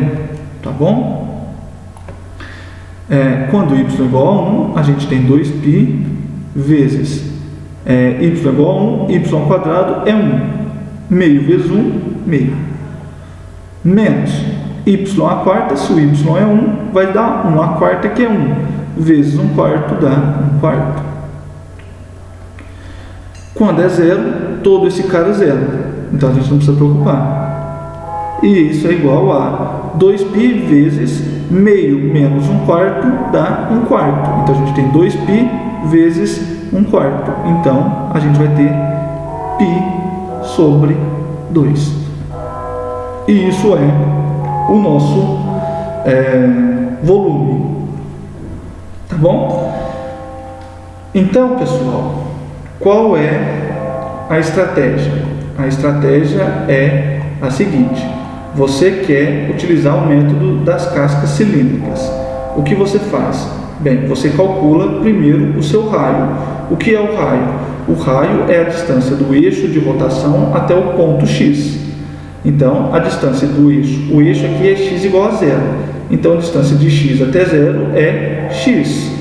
Tá bom? Quando y é igual a 1, a gente tem 2π vezes y igual a 1, y ao quadrado é 1. Meio vezes 1, meio. Menos y à quarta, se o y é 1, vai dar 1 à quarta, que é 1. Vezes 1/4 dá 1/4. Quando é 0, todo esse cara é 0. Então a gente não precisa preocupar. E isso é igual a 2π vezes meio menos 1/4 dá 1/4. Então a gente tem 2π vezes 1/4. Então a gente vai ter π sobre 2. E isso é o nosso volume. Tá bom? Então, pessoal, qual é a estratégia? A estratégia é a seguinte: você quer utilizar o método das cascas cilíndricas. O que você faz? Bem, você calcula primeiro o seu raio. O que é o raio? O raio é a distância do eixo de rotação até o ponto x. Então, a distância do eixo, o eixo aqui é x igual a 0. Então, a distância de x até 0 é x.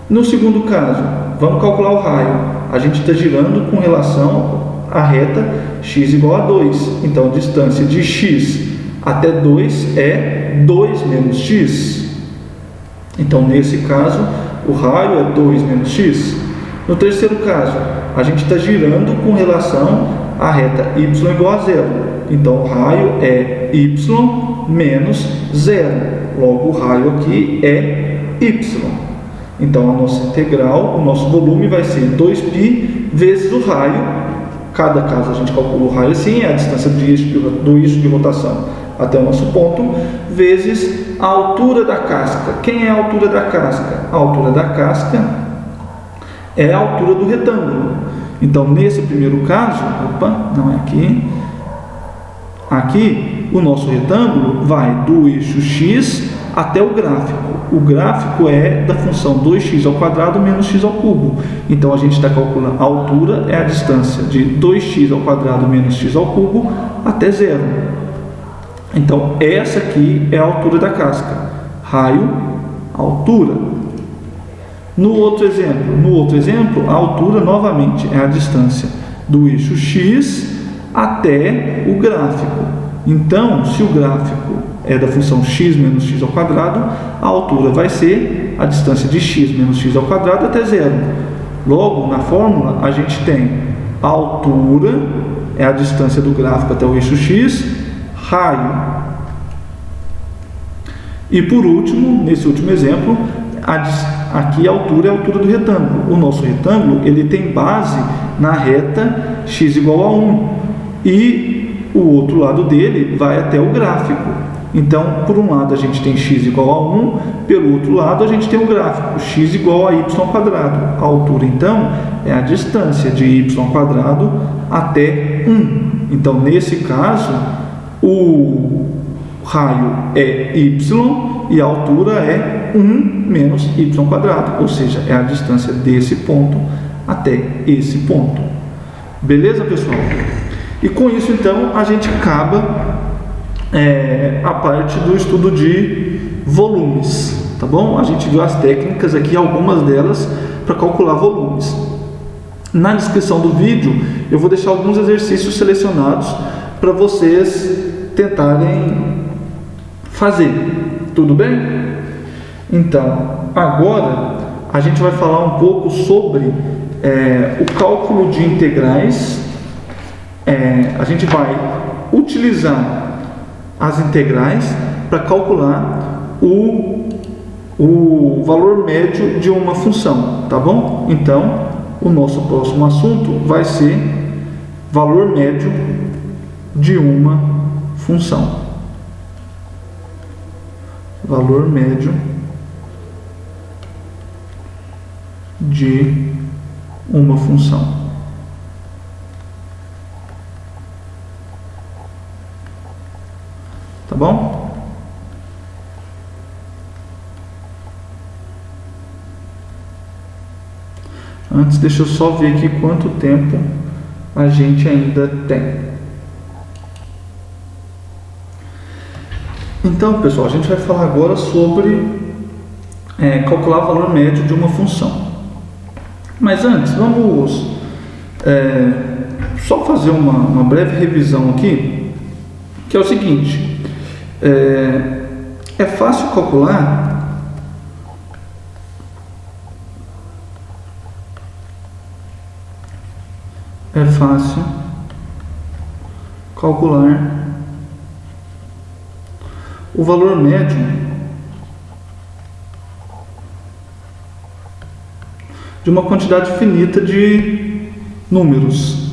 No segundo caso, vamos calcular o raio. A gente está girando com relação à reta x igual a 2. Então, a distância de x até 2 é 2 menos x. Então, nesse caso, o raio é 2 menos x. No terceiro caso, a gente está girando com relação à reta y igual a 0. Então, o raio é y menos 0. Logo, o raio aqui é y. Então, a nossa integral, o nosso volume vai ser 2π vezes o raio. Cada caso a gente calcula o raio assim, é a distância do eixo de rotação até o nosso ponto, vezes a altura da casca. Quem é a altura da casca? A altura da casca é a altura do retângulo. Então, nesse primeiro caso, não é aqui. Aqui, o nosso retângulo vai do eixo x até o gráfico. O gráfico é da função 2x ao quadrado menos x ao cubo. Então, a gente está calculando a altura, é a distância de 2x ao quadrado menos x ao cubo até 0. Então, essa aqui é a altura da casca. Raio, altura. No outro exemplo, a altura, novamente, é a distância do eixo x até o gráfico. Então, se o gráfico é da função x menos x ao quadrado, a altura vai ser a distância de x menos x ao quadrado até 0. Logo, na fórmula, a gente tem a altura, é a distância do gráfico até o eixo x, raio. E por último, nesse último exemplo, aqui a altura é a altura do retângulo. O nosso retângulo, ele tem base na reta x igual a 1. E o outro lado dele vai até o gráfico. Então, por um lado a gente tem x igual a 1, pelo outro lado a gente tem o gráfico, x igual a y quadrado. A altura, então, é a distância de y quadrado até 1. Então, nesse caso, o raio é y e a altura é 1 menos y quadrado, ou seja, é a distância desse ponto até esse ponto. Beleza, pessoal? E com isso, então, a gente acaba a parte do estudo de volumes, tá bom? A gente viu as técnicas aqui, algumas delas, para calcular volumes. Na descrição do vídeo, eu vou deixar alguns exercícios selecionados para vocês tentarem fazer. Tudo bem? Então, agora a gente vai falar um pouco sobre o cálculo de integrais. A gente vai utilizar as integrais para calcular o valor médio de uma função, tá bom? Então, o nosso próximo assunto vai ser valor médio de uma função. Valor médio de uma função. Tá bom? Antes, deixa eu só ver aqui quanto tempo a gente ainda tem. Então, pessoal, a gente vai falar agora sobre calcular o valor médio de uma função. Mas antes, vamos só fazer uma breve revisão aqui, que é o seguinte. É fácil calcular o valor médio de uma quantidade finita de números.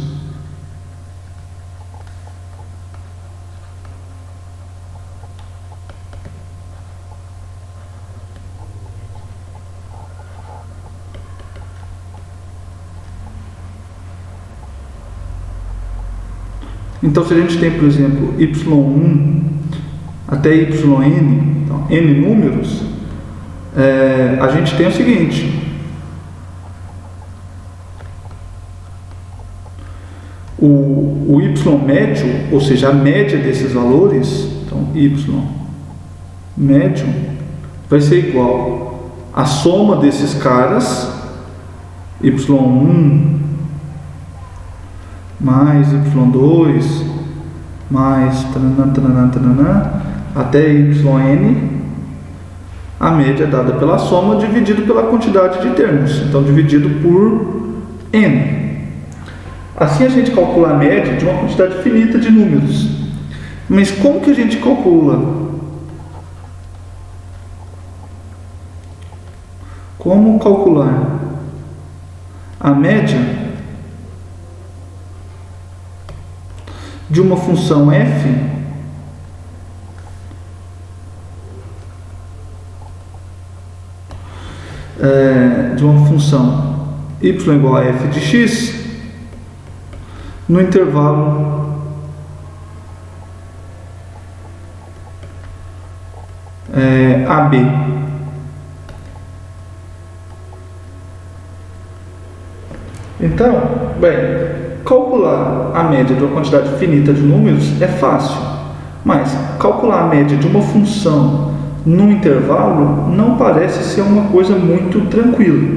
Então, se a gente tem, por exemplo, y1 até yn, então, n números, a gente tem o seguinte: o y médio, ou seja, a média desses valores, então y médio vai ser igual à soma desses caras, y1 mais y2 mais até yn, a média dada pela soma dividido pela quantidade de termos, então dividido por n. Assim a gente calcula a média de uma quantidade finita de números. Mas como que a gente calcula? Como calcular a média de uma função f de uma função y igual a f de x no intervalo AB. Então, calcular a média de uma quantidade finita de números é fácil, mas calcular a média de uma função num intervalo não parece ser uma coisa muito tranquila.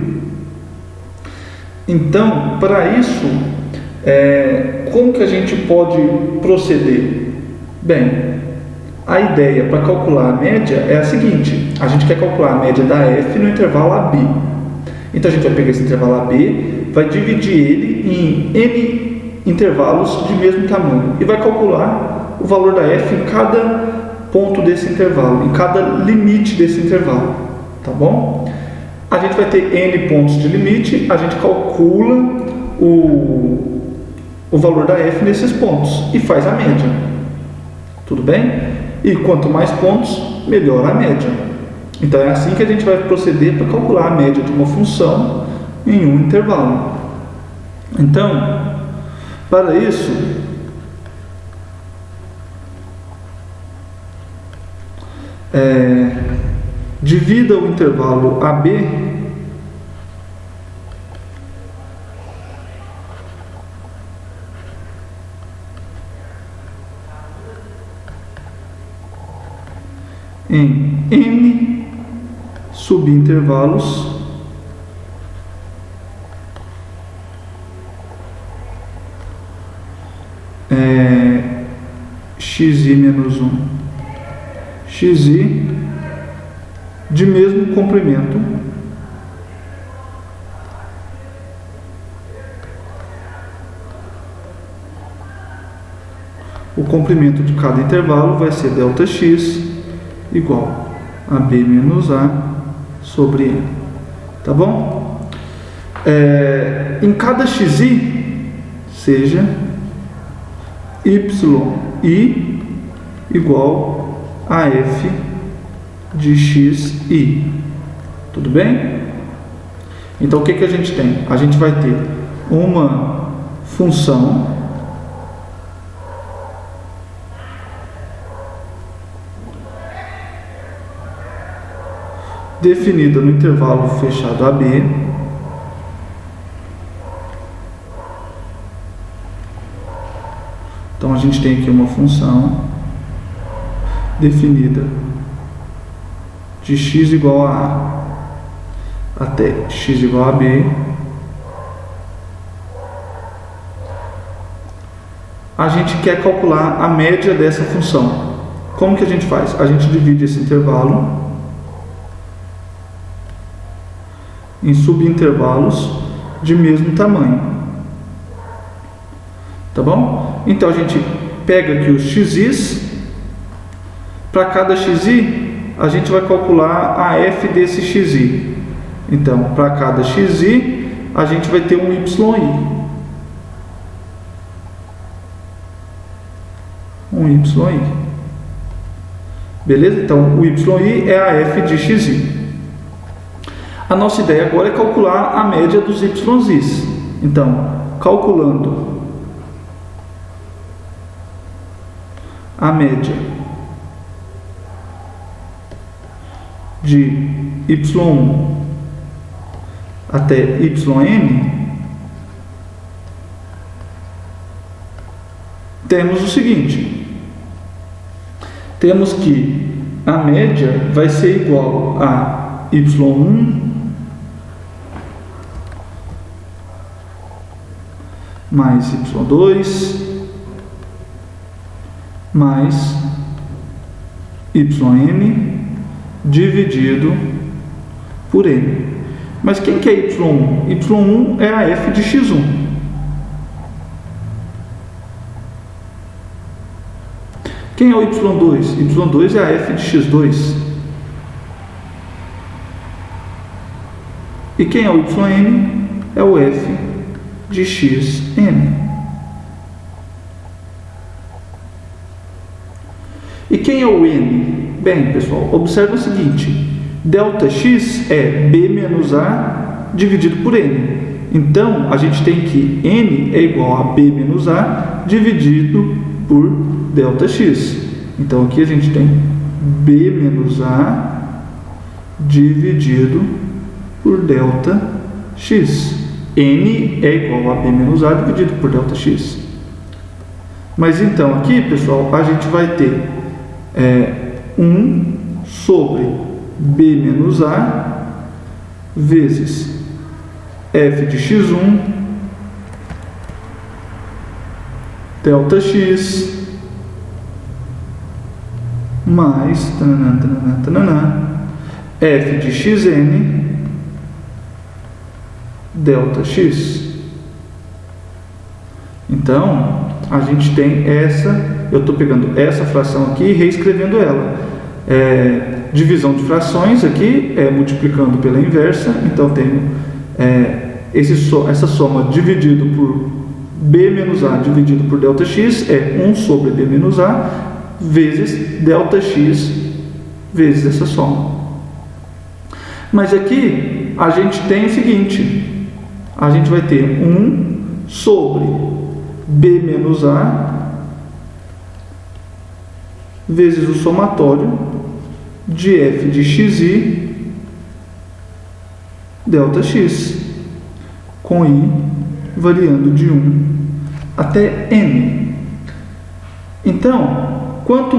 Então, para isso, como que a gente pode proceder? Bem, a ideia para calcular a média é a seguinte: a gente quer calcular a média da f no intervalo AB. Então a gente vai pegar esse intervalo AB, vai dividir ele em n intervalos de mesmo tamanho e vai calcular o valor da f em cada ponto desse intervalo, em cada limite desse intervalo, tá bom? A gente vai ter n pontos de limite, a gente calcula o valor da f nesses pontos e faz a média. Tudo bem? E quanto mais pontos, melhor a média. Então é assim que a gente vai proceder para calcular a média de uma função em um intervalo. Então, para isso, divida o intervalo AB em n subintervalos xi menos 1, xi de mesmo comprimento o comprimento de cada intervalo vai ser ΔX igual a B menos A sobre N. Tá bom? Em cada xi, seja yi igual a f de xi. Tudo bem? Então, o que a gente tem? A gente vai ter uma função definida no intervalo fechado AB, então a gente tem aqui uma função definida de x igual a A até x igual a B, a gente quer calcular a média dessa função. Como que a gente faz? A gente divide esse intervalo em subintervalos de mesmo tamanho. Tá bom? Então a gente pega aqui os x's. Para cada xi, a gente vai calcular a f desse xi. Então, para cada xi, a gente vai ter um yi. Um yi. Beleza? Então, o yi é a f de xi. A nossa ideia agora é calcular a média dos y's. Então, calculando a média de y1 até yn, temos o seguinte: temos que a média vai ser igual a y1 mais y2 mais yn dividido por n. Mas quem que é y1? y1 é a f de x1. Quem é o y2? y2 é a f de x2. E quem é o yn? É o f de xn. E quem é o n? Bem, pessoal, observe o seguinte: ΔX é B menos A dividido por N. Então, a gente tem que N é igual a B menos A dividido por ΔX. Então, aqui a gente tem B menos A dividido por ΔX. N é igual a B menos A dividido por ΔX. Mas então, aqui, pessoal, a gente vai ter 1 sobre B menos A vezes f de x1 ΔX mais f de xn ΔX. Então, a gente tem eu estou pegando essa fração aqui e reescrevendo ela. Divisão de frações aqui, multiplicando pela inversa. Então, tenho essa soma dividido por B menos A dividido por ΔX é 1 sobre B menos A. vezes ΔX vezes essa soma. Mas aqui a gente tem o seguinte, a gente vai ter 1 sobre B menos A vezes o somatório de f de xi ΔX, com i variando de 1 até n. Então, quanto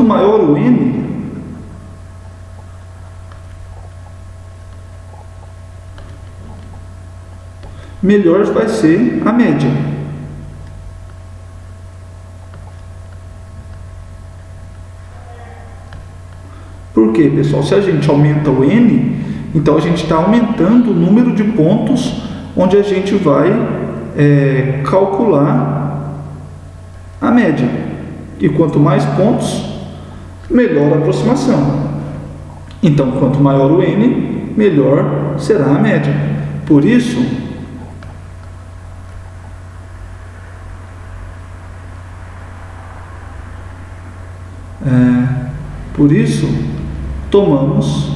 maior o n, melhor vai ser a média. Por quê, pessoal? Se a gente aumenta o n, então a gente está aumentando o número de pontos onde a gente vai calcular a média. E quanto mais pontos, melhor a aproximação. Então, quanto maior o n, melhor será a média. Por isso, tomamos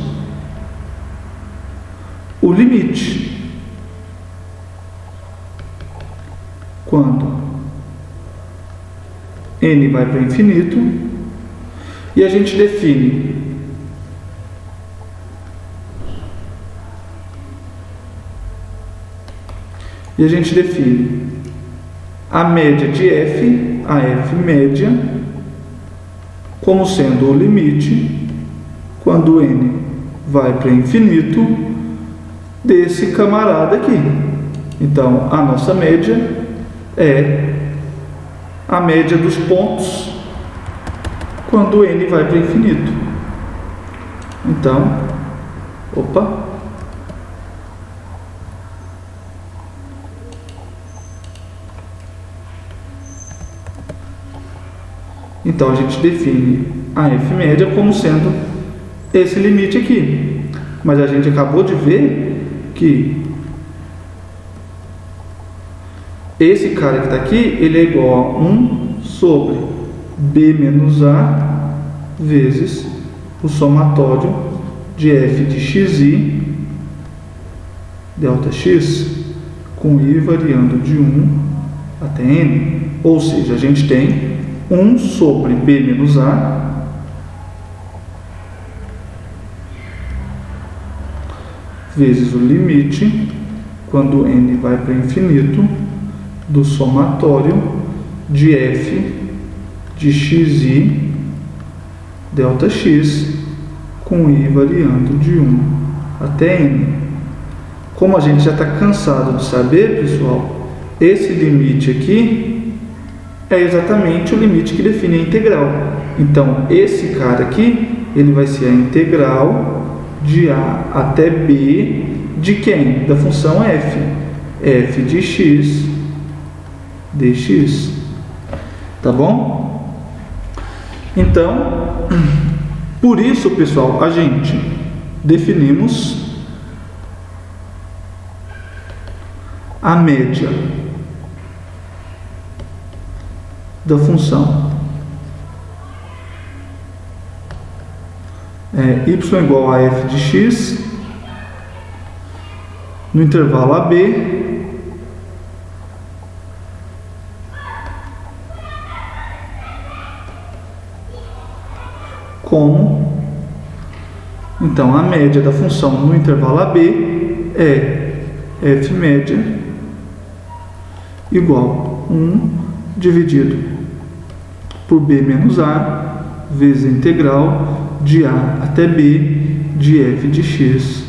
o limite quando n vai para infinito e a gente define a média de f, a f média, como sendo o limite quando n vai para infinito desse camarada aqui. Então, a nossa média é a média dos pontos quando n vai para infinito. Então, Então, a gente define a f média como sendo esse limite aqui. Mas a gente acabou de ver que esse cara que está aqui, ele é igual a 1 sobre B menos A vezes o somatório de f de xi ΔX com i variando de 1 até n. Ou seja, a gente tem 1 sobre B menos A vezes o limite, quando n vai para infinito, do somatório de f de xi ΔX com i variando de 1 até n. Como a gente já está cansado de saber, pessoal, esse limite aqui é exatamente o limite que define a integral. Então, esse cara aqui, ele vai ser a integral de a até b de quem? Da função f. f de x dx. Tá bom? Então, por isso, pessoal, a gente definimos a média da função y igual a f de x no intervalo AB como, então, a média da função no intervalo AB é f média igual a 1 dividido por B menos A vezes a integral de A até B de f de x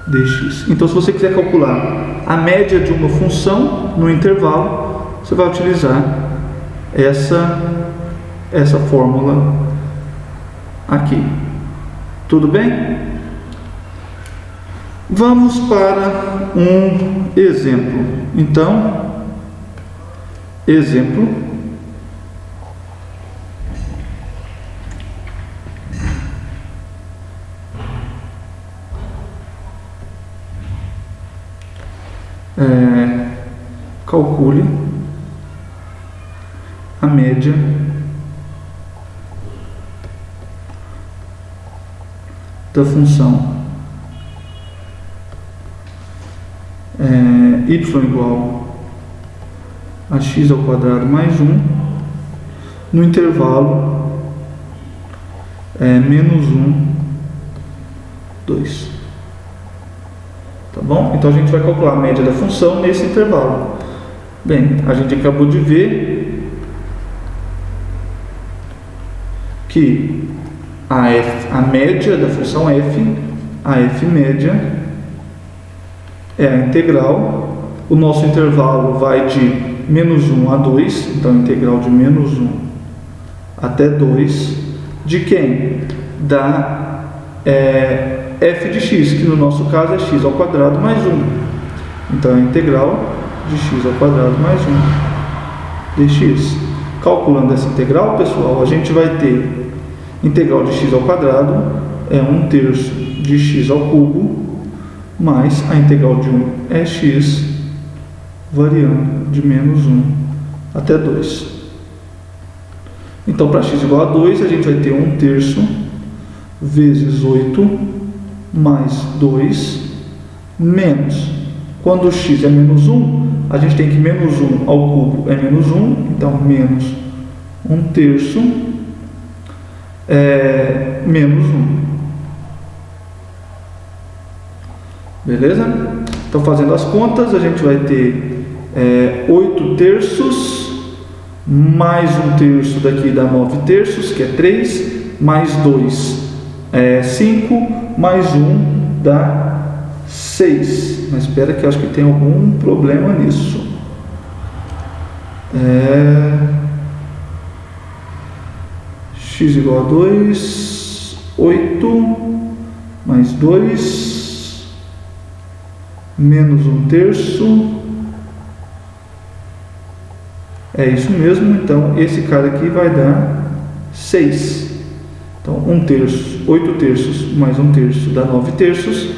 dx. Então, se você quiser calcular a média de uma função no intervalo, você vai utilizar essa fórmula aqui. Tudo bem? Vamos para um exemplo. Então, exemplo. Calcule a média da função y igual a x ao quadrado mais 1 no intervalo menos 1, 2. Tá bom? Então a gente vai calcular a média da função nesse intervalo. Bem, a gente acabou de ver que a média da função f, a f média, é a integral. O nosso intervalo vai de menos 1 a 2, então a integral de menos 1 até 2, de quem? Da f de x, que no nosso caso é x ao quadrado mais 1. Então a integral de x ao quadrado mais 1 dx. Calculando essa integral, pessoal, a gente vai ter integral de x ao quadrado é 1/3 de x ao cubo, mais a integral de 1 é x, variando de menos 1 até 2. Então, para x igual a 2, a gente vai ter 1/3 vezes 8 mais 2 menos. Quando x é menos 1, a gente tem que menos 1 ao cubo é menos 1, então menos 1/3 menos 1. Beleza? Então, fazendo as contas, a gente vai ter 8/3 mais 1/3 daqui dá 9/3, que é 3, mais 2 é 5, mais 1 dá 6. Mas espera que eu acho que tem algum problema nisso. X igual a 2, 8 mais 2 menos 1/3. É isso mesmo, então esse cara aqui vai dar 6. Então 1/3, 8/3 mais 1/3 dá 9/3,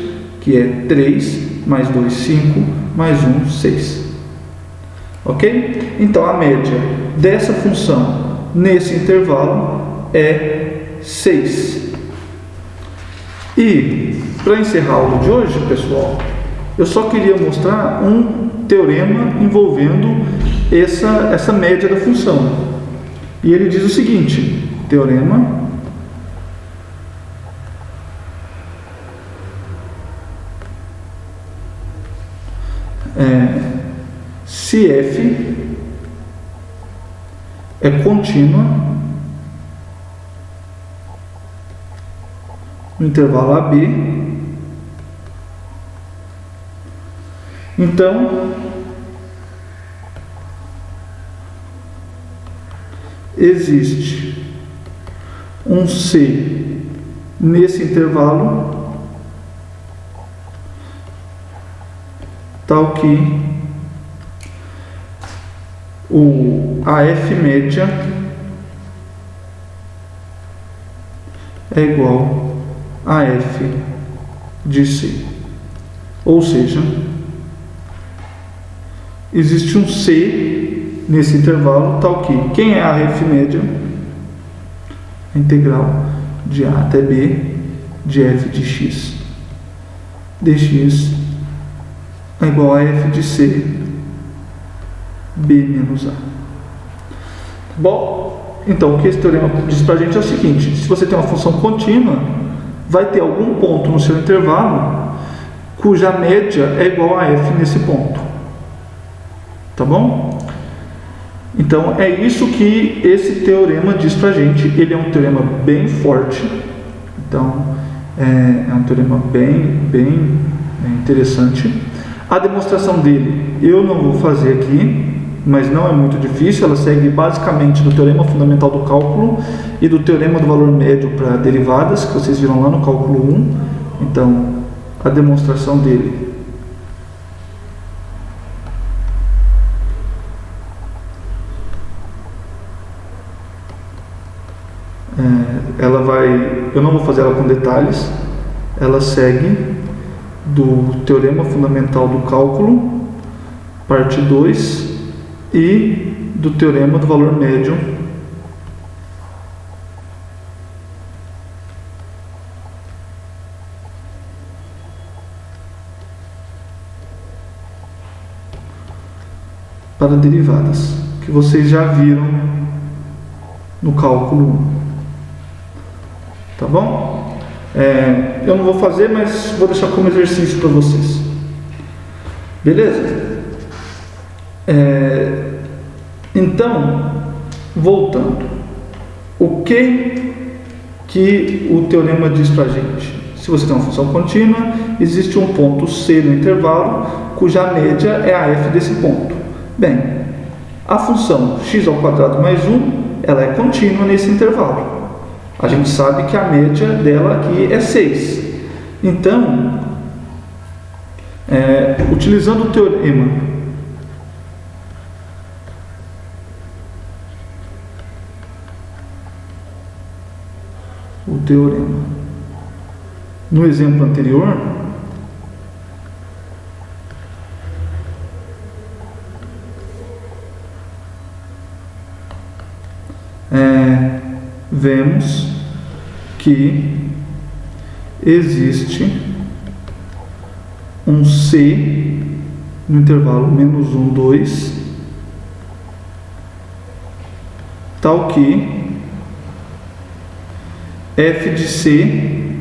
que é 3, mais 2, 5, mais 1, 6. Ok? Então a média dessa função nesse intervalo é 6. E para encerrar a aula de hoje, pessoal, eu só queria mostrar um teorema envolvendo essa média da função. E ele diz o seguinte: teorema se f é contínua no intervalo AB, então existe um C nesse intervalo tal que a F média é igual a F de C. Ou seja, existe um C nesse intervalo tal que quem é a F média? A integral de A até B de F de x dx é igual a F de C B menos A. Bom, então o que esse teorema diz para a gente é o seguinte: se você tem uma função contínua, vai ter algum ponto no seu intervalo cuja média é igual a F nesse ponto. Tá bom? Então é isso que esse teorema diz para a gente. Ele é um teorema bem forte. Então é um teorema bem interessante. A demonstração dele eu não vou fazer aqui, mas não é muito difícil. Ela segue basicamente do teorema fundamental do cálculo e do teorema do valor médio para derivadas, que vocês viram lá no cálculo 1. Então, a demonstração dele eu não vou fazer ela com detalhes. Ela segue do teorema fundamental do cálculo, parte 2, e do teorema do valor médio para derivadas, que vocês já viram no cálculo 1. Tá bom? Eu não vou fazer, mas vou deixar como exercício para vocês. Beleza? Então, voltando, o que o teorema diz para a gente? Se você tem uma função contínua, existe um ponto C no intervalo, cuja média é a f desse ponto. Bem, a função x² mais 1, ela é contínua nesse intervalo. A gente sabe que a média dela aqui é 6. Então, utilizando o teorema no exemplo anterior, vemos que existe um C no intervalo -1, 2, tal que f de C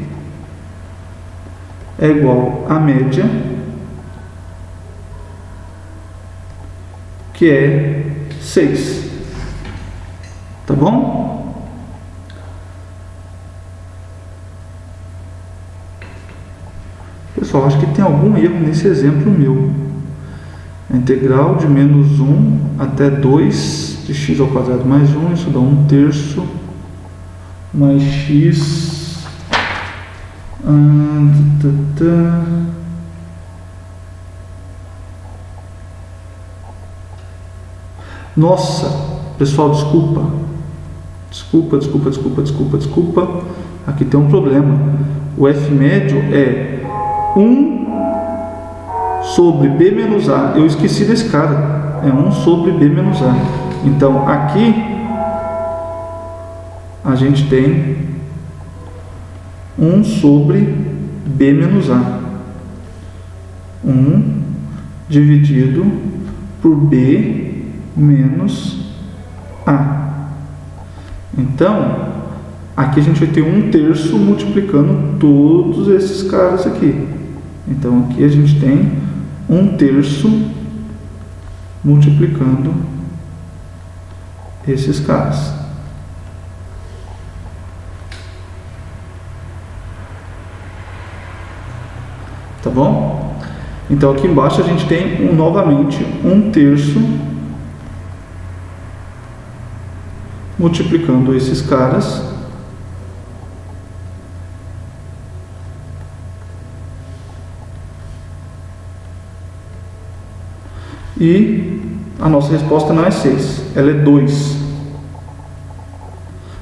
é igual à média, que é 6. Tá bom? Pessoal, acho que tem algum erro nesse exemplo meu. A integral de -1 até 2 de x² mais 1, isso dá 1/3 mais x. Nossa, pessoal, desculpa. Aqui tem um problema. O f médio é 1 sobre b menos a. Eu esqueci desse cara. É 1 sobre b menos a. Então, aqui a gente tem 1 sobre b menos a. 1 dividido por b menos a. Então, aqui a gente vai ter 1/3 multiplicando todos esses caras aqui. Então, aqui a gente tem 1/3 multiplicando esses caras. Tá bom? Então, aqui embaixo a gente tem novamente 1/3 multiplicando esses caras. E a nossa resposta não é 6, ela é 2.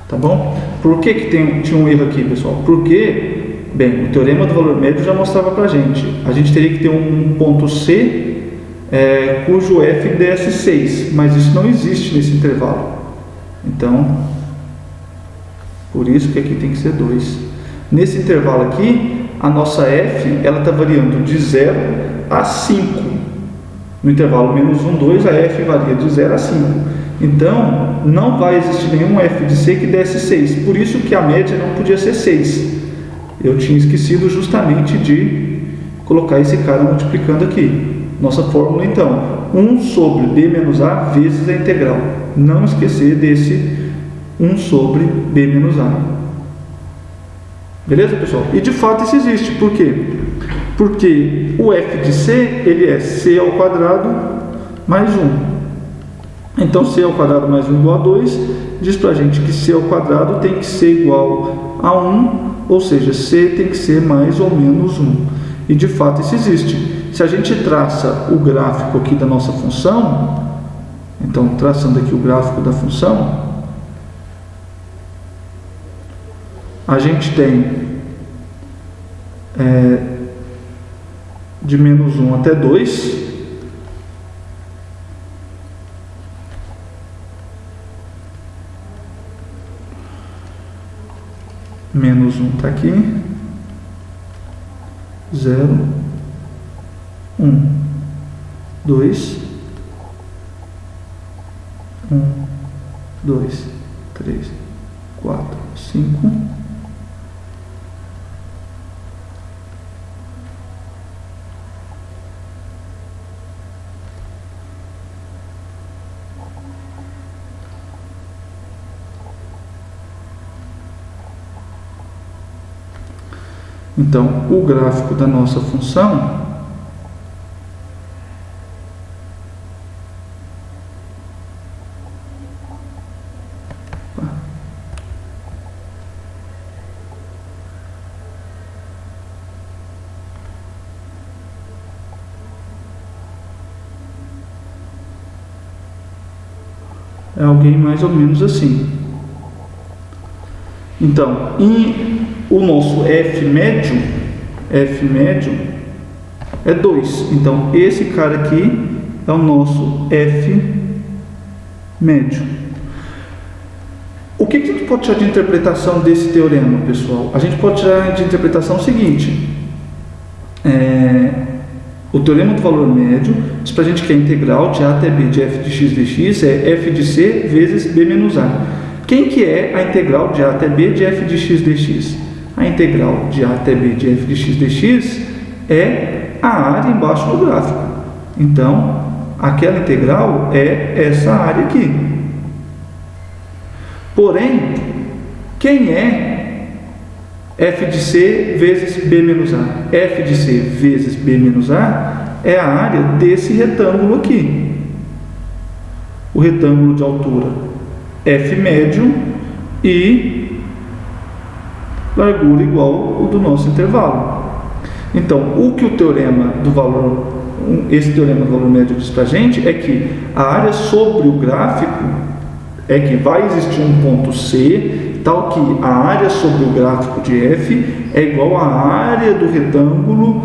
Tá bom? Por que tinha um erro aqui, pessoal? Porque, bem, o teorema do valor médio já mostrava pra gente. A gente teria que ter um ponto C cujo f desse 6, mas isso não existe nesse intervalo. Então, por isso que aqui tem que ser 2. Nesse intervalo aqui, a nossa f, ela está variando de 0 a 5. No intervalo -1, 2, a f varia de 0 a 5. Então, não vai existir nenhum f de C que desse 6. Por isso que a média não podia ser 6. Eu tinha esquecido justamente de colocar esse cara multiplicando aqui. Nossa fórmula, então, 1 sobre b menos a vezes a integral. Não esquecer desse 1 sobre b menos a. Beleza, pessoal? E de fato isso existe. Por quê? Porque o f de C, ele é C² mais 1. Então, C² mais 1 igual a 2, diz pra gente que C² tem que ser igual a 1, ou seja, C tem que ser mais ou menos 1. E de fato isso existe. Se a gente traça o gráfico aqui da nossa função, então, traçando aqui o gráfico da função, a gente tem de -1 até 2, menos 1 está aqui, 0, 1, 2, 1, 2, 3, 4, 5. Então, o gráfico da nossa função é alguém mais ou menos assim. Então, o nosso F médio é 2. Então, esse cara aqui é o nosso F médio. O que a gente pode tirar de interpretação desse teorema, pessoal? A gente pode tirar de interpretação o seguinte. O teorema do valor médio diz para a gente que a integral de A até B de f de x dx é f de c vezes b menos a. Quem que é a integral de A até B de f de x dx? A integral de A até B de f de x dx é a área embaixo do gráfico. Então, aquela integral é essa área aqui. Porém, quem é f de c vezes b menos a? F de c vezes b menos a é a área desse retângulo aqui. O retângulo de altura f médio e largura igual o do nosso intervalo. Então, o que o teorema do valor, esse teorema do valor médio diz para a gente é que a área sobre o gráfico é que vai existir um ponto C, tal que a área sobre o gráfico de f é igual à área do retângulo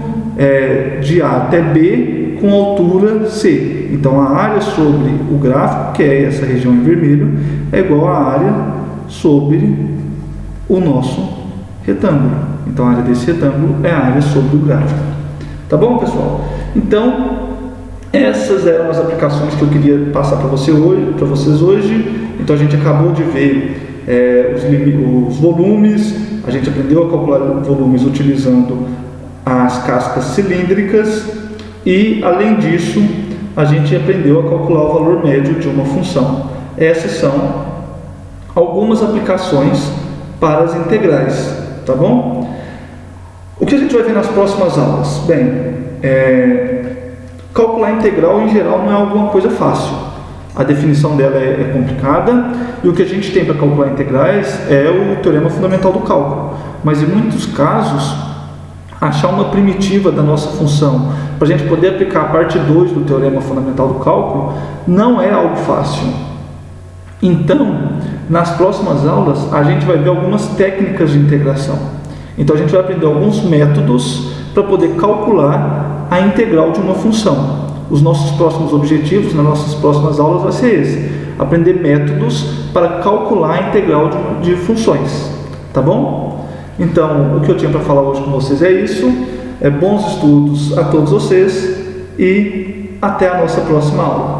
de A até B com altura C. Então, a área sobre o gráfico, que é essa região em vermelho, é igual à área sobre o nosso retângulo. Então, a área desse retângulo é a área sobre o gráfico. Tá bom, pessoal? Então, essas eram as aplicações que eu queria passar para vocês hoje. Então, a gente acabou de ver os volumes, a gente aprendeu a calcular volumes utilizando as cascas cilíndricas e, além disso, a gente aprendeu a calcular o valor médio de uma função. Essas são algumas aplicações para as integrais, tá bom? O que a gente vai ver nas próximas aulas? Bem, calcular integral em geral não é alguma coisa fácil. A definição dela é complicada e o que a gente tem para calcular integrais é o teorema fundamental do cálculo. Mas em muitos casos, achar uma primitiva da nossa função para a gente poder aplicar a parte 2 do teorema fundamental do cálculo não é algo fácil. Então, nas próximas aulas, a gente vai ver algumas técnicas de integração. Então, a gente vai aprender alguns métodos para poder calcular a integral de uma função. Os nossos próximos objetivos, nas nossas próximas aulas, vai ser esse: aprender métodos para calcular a integral de funções. Tá bom? Então, o que eu tinha para falar hoje com vocês é isso. Bons estudos a todos vocês e até a nossa próxima aula.